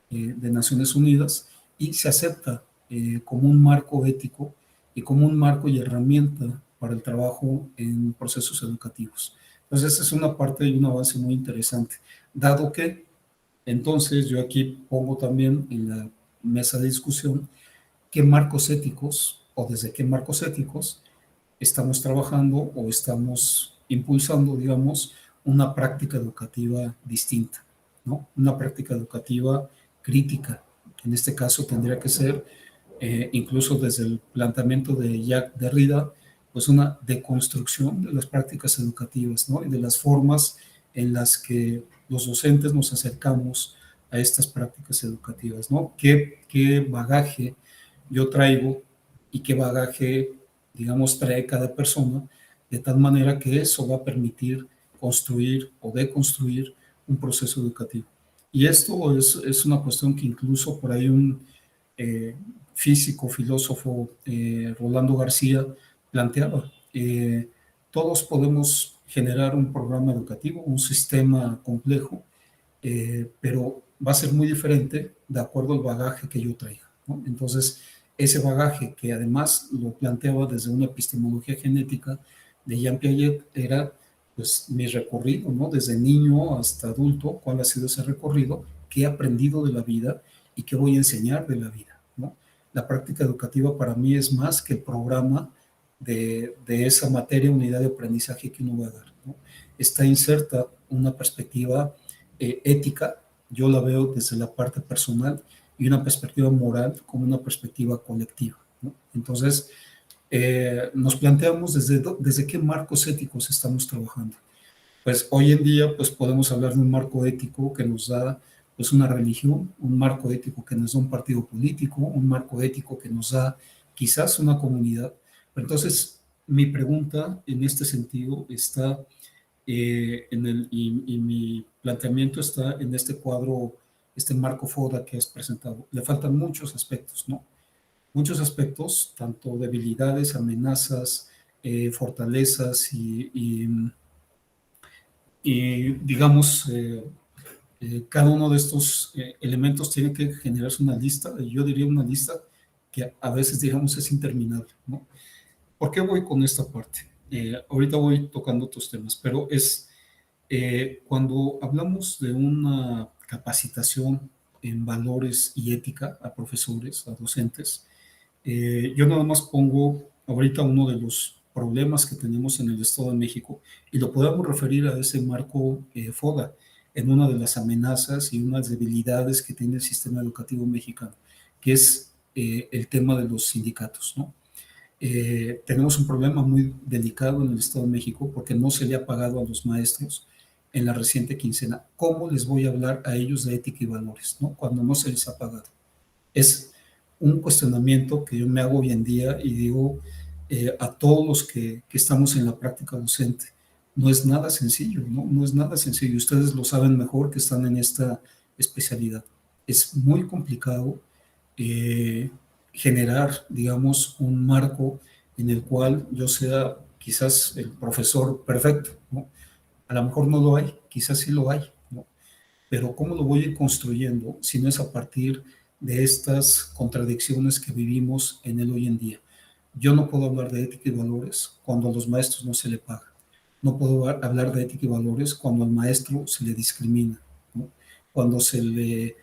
de Naciones Unidas y se acepta como un marco ético y como un marco y herramienta para el trabajo en procesos educativos. Entonces, esa es una parte y un avance muy interesante, dado que entonces yo aquí pongo también en la mesa de discusión qué marcos éticos o desde qué marcos éticos estamos trabajando o estamos impulsando, digamos, una práctica educativa distinta, ¿no? Una práctica educativa crítica. En este caso tendría que ser, incluso desde el planteamiento de Jacques Derrida, pues una deconstrucción de las prácticas educativas, ¿no? Y de las formas en las que los docentes nos acercamos a estas prácticas educativas, ¿no? ¿Qué bagaje yo traigo y qué bagaje, digamos, trae cada persona, de tal manera que eso va a permitir construir o deconstruir un proceso educativo? Y esto es una cuestión que incluso por ahí un físico, filósofo, Rolando García, planteaba. Todos podemos generar un programa educativo, un sistema complejo, pero va a ser muy diferente de acuerdo al bagaje que yo traiga, ¿no? Entonces, ese bagaje que además lo planteaba desde una epistemología genética de Jean Piaget era pues mi recorrido, ¿no? Desde niño hasta adulto, cuál ha sido ese recorrido, qué he aprendido de la vida y qué voy a enseñar de la vida, ¿no? La práctica educativa para mí es más que el programa de esa materia, unidad de aprendizaje que uno va a dar, ¿no? Está inserta una perspectiva ética, yo la veo desde la parte personal, y una perspectiva moral como una perspectiva colectiva, ¿no? Entonces, nos planteamos desde qué marcos éticos estamos trabajando. Pues hoy en día pues podemos hablar de un marco ético que nos da pues una religión, un marco ético que nos da un partido político, un marco ético que nos da quizás una comunidad. Pero entonces, mi pregunta en este sentido está y mi planteamiento está en este cuadro, este marco FODA que has presentado. Le faltan muchos aspectos, ¿no? Muchos aspectos, tanto debilidades, amenazas, fortalezas y digamos, cada uno de estos elementos tiene que generarse una lista, yo diría una lista que a veces, digamos, es interminable, ¿no? ¿Por qué voy con esta parte? Ahorita voy tocando otros temas, pero es cuando hablamos de una capacitación en valores y ética a profesores, a docentes, yo nada más pongo ahorita uno de los problemas que tenemos en el Estado de México y lo podemos referir a ese marco FODA, en una de las amenazas y unas debilidades que tiene el sistema educativo mexicano, que es el tema de los sindicatos, ¿no? Tenemos un problema muy delicado en el Estado de México porque no se le ha pagado a los maestros en la reciente quincena. ¿Cómo les voy a hablar a ellos de ética y valores, ¿no? Cuando no se les ha pagado? Es un cuestionamiento que yo me hago hoy en día y digo a todos los que estamos en la práctica docente. No es nada sencillo, ¿no? No es nada sencillo. Ustedes lo saben mejor que están en esta especialidad. Es muy complicado generar, digamos, un marco en el cual yo sea quizás el profesor perfecto, ¿no? A lo mejor no lo hay, quizás sí lo hay, ¿no? Pero ¿cómo lo voy a ir construyendo si no es a partir de estas contradicciones que vivimos en el hoy en día? Yo no puedo hablar de ética y valores cuando a los maestros no se le paga. No puedo hablar de ética y valores cuando al maestro se le discrimina, ¿no? Cuando se le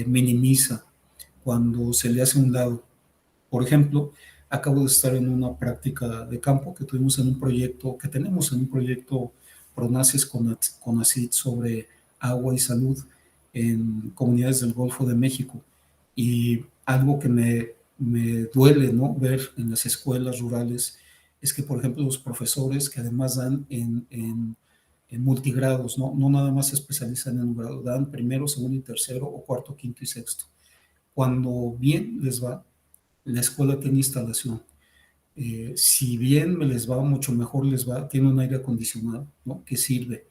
minimiza, cuando se le hace a un lado. Por ejemplo, acabo de estar en una práctica de campo que tuvimos en un proyecto, que tenemos en un proyecto PRONACES con ACID sobre agua y salud en comunidades del Golfo de México. Y algo que me duele, ¿no?, ver en las escuelas rurales es que, por ejemplo, los profesores que además dan en multigrados, ¿no? No nada más se especializan en un grado, dan primero, segundo y tercero, o cuarto, quinto y sexto. Cuando bien les va, la escuela tiene instalación. Si bien me les va mucho mejor, tiene un aire acondicionado, ¿no? Que sirve.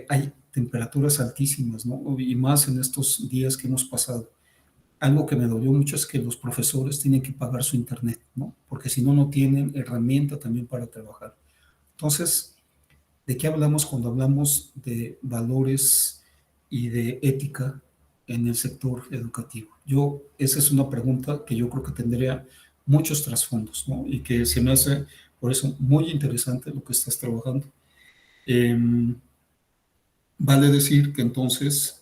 Hay temperaturas altísimas, ¿no? Y más en estos días que hemos pasado. Algo que me dolió mucho es que los profesores tienen que pagar su internet, ¿no? Porque si no, no tienen herramienta también para trabajar. Entonces, ¿de qué hablamos cuando hablamos de valores y de ética en el sector educativo? Esa es una pregunta que yo creo que tendría muchos trasfondos, ¿no? Y que se me hace, por eso, muy interesante lo que estás trabajando. Vale decir que entonces,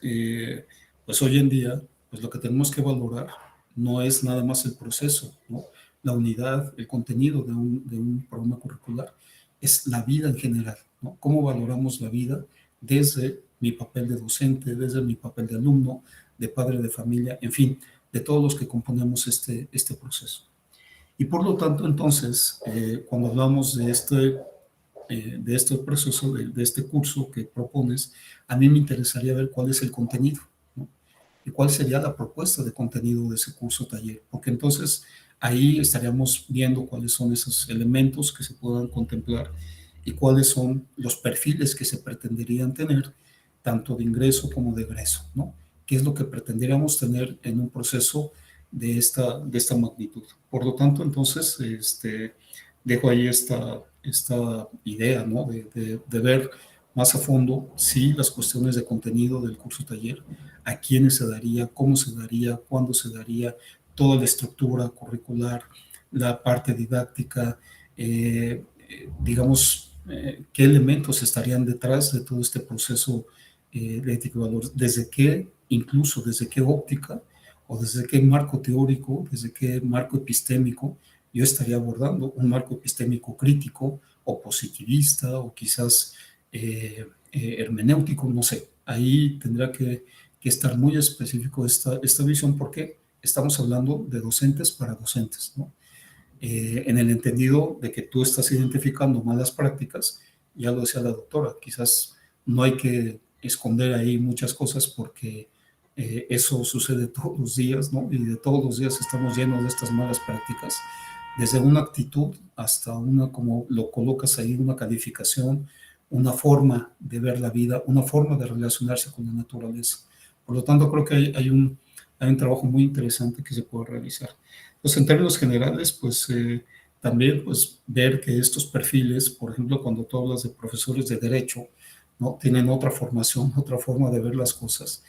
pues hoy en día, pues lo que tenemos que valorar no es nada más el proceso, ¿no? La unidad, el contenido de un programa curricular, es la vida en general, ¿no? Cómo valoramos la vida desde mi papel de docente, desde mi papel de alumno, de padre de familia, en fin, de todos los que componemos este proceso. Y por lo tanto, entonces, cuando hablamos de este proceso, de este curso que propones, a mí me interesaría ver cuál es el contenido, ¿no? Y cuál sería la propuesta de contenido de ese curso taller, porque entonces ahí estaríamos viendo cuáles son esos elementos que se puedan contemplar y cuáles son los perfiles que se pretenderían tener, tanto de ingreso como de egreso, ¿no? ¿Qué es lo que pretenderíamos tener en un proceso de esta magnitud? Por lo tanto, entonces, dejo ahí esta idea, ¿no? De ver más a fondo, sí, las cuestiones de contenido del curso taller, a quiénes se daría, cómo se daría, cuándo se daría, toda la estructura curricular, la parte didáctica, digamos, qué elementos estarían detrás de todo este proceso de ética y valores, incluso desde qué óptica o desde qué marco teórico, desde qué marco epistémico yo estaría abordando, un marco epistémico crítico o positivista o quizás hermenéutico, no sé. Ahí tendrá que estar muy específico esta visión porque estamos hablando de docentes para docentes, ¿no? En el entendido de que tú estás identificando malas prácticas, ya lo decía la doctora, quizás no hay que esconder ahí muchas cosas porque eso sucede todos los días, ¿no? Y de todos los días estamos llenos de estas malas prácticas, desde una actitud hasta una, como lo colocas ahí, una calificación, una forma de ver la vida, una forma de relacionarse con la naturaleza. Por lo tanto, creo que hay un trabajo muy interesante que se puede realizar. Entonces, en términos generales, pues también pues, ver que estos perfiles, por ejemplo, cuando tú hablas de profesores de derecho, ¿no? Tienen otra formación, otra forma de ver las cosas.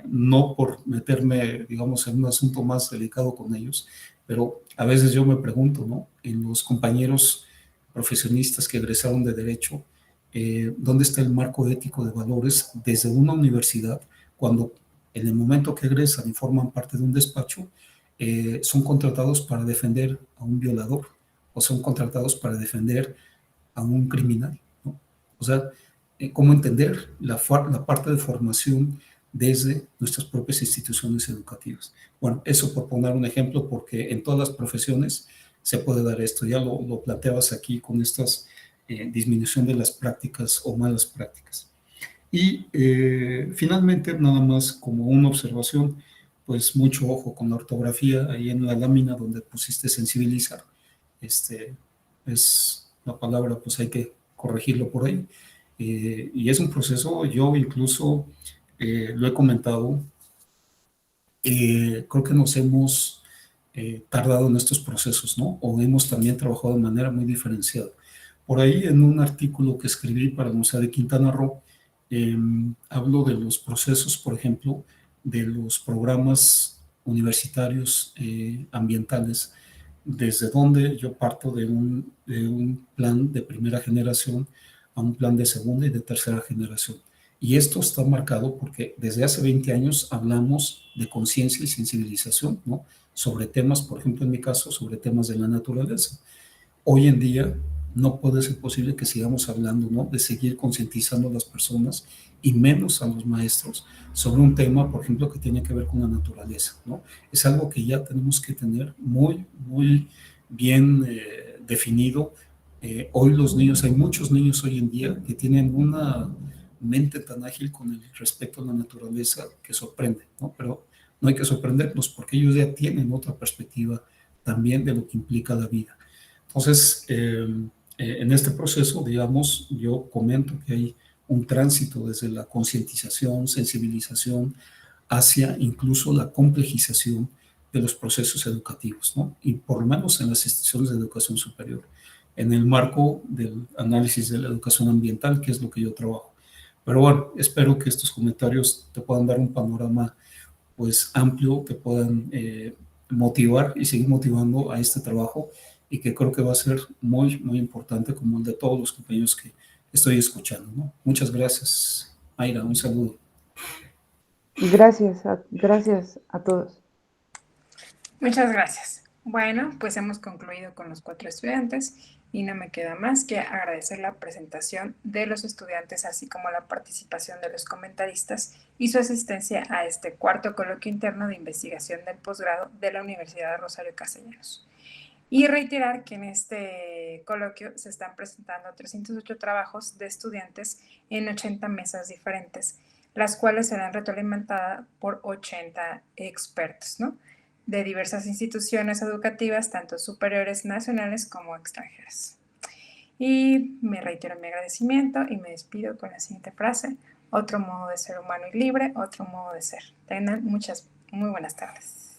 No por meterme, digamos, en un asunto más delicado con ellos, pero a veces yo me pregunto, ¿no? En los compañeros profesionistas que egresaron de Derecho, ¿dónde está el marco ético de valores desde una universidad cuando en el momento que egresan y forman parte de un despacho, son contratados para defender a un violador o son contratados para defender a un criminal, ¿no? O sea, cómo entender la parte de formación desde nuestras propias instituciones educativas. Bueno, eso por poner un ejemplo, porque en todas las profesiones se puede dar esto. Ya lo planteabas aquí con estas disminución de las prácticas o malas prácticas. Y finalmente, nada más como una observación, pues mucho ojo con la ortografía, ahí en la lámina donde pusiste sensibilizar, es la palabra, pues hay que corregirlo por ahí. Y es un proceso, yo incluso lo he comentado, creo que nos hemos tardado en estos procesos, ¿no? O hemos también trabajado de manera muy diferenciada. Por ahí en un artículo que escribí para la Universidad de Quintana Roo, hablo de los procesos, por ejemplo, de los programas universitarios ambientales, desde donde yo parto de un plan de primera generación a un plan de segunda y de tercera generación. Y esto está marcado porque desde hace 20 años hablamos de conciencia y sensibilización, ¿no? Sobre temas, por ejemplo, en mi caso, sobre temas de la naturaleza. Hoy en día no puede ser posible que sigamos hablando, ¿no? De seguir concientizando a las personas y menos a los maestros sobre un tema, por ejemplo, que tiene que ver con la naturaleza, ¿no? Es algo que ya tenemos que tener muy, muy bien definido. Hoy los niños, hay muchos niños hoy en día que tienen una mente tan ágil con el respecto a la naturaleza que sorprende, ¿no? Pero no hay que sorprenderlos porque ellos ya tienen otra perspectiva también de lo que implica la vida. Entonces, en este proceso, digamos, yo comento que hay un tránsito desde la concientización, sensibilización, hacia incluso la complejización de los procesos educativos, ¿no? Y por lo menos en las instituciones de educación superior, en el marco del análisis de la educación ambiental, que es lo que yo trabajo. Pero bueno, espero que estos comentarios te puedan dar un panorama pues amplio, que puedan motivar y seguir motivando a este trabajo y que creo que va a ser muy, muy importante como el de todos los compañeros que estoy escuchando, ¿no? Muchas gracias, Mayra, un saludo. Gracias a todos. Muchas gracias. Bueno, pues hemos concluido con los 4 estudiantes y no me queda más que agradecer la presentación de los estudiantes, así como la participación de los comentaristas y su asistencia a este 4º coloquio interno de investigación del posgrado de la Universidad de Rosario Castellanos. Y reiterar que en este coloquio se están presentando 308 trabajos de estudiantes en 80 mesas diferentes, las cuales serán retroalimentadas por 80 expertos, ¿no?, de diversas instituciones educativas, tanto superiores, nacionales como extranjeras. Y me reitero mi agradecimiento y me despido con la siguiente frase: otro modo de ser humano y libre, otro modo de ser. Tengan muy buenas tardes.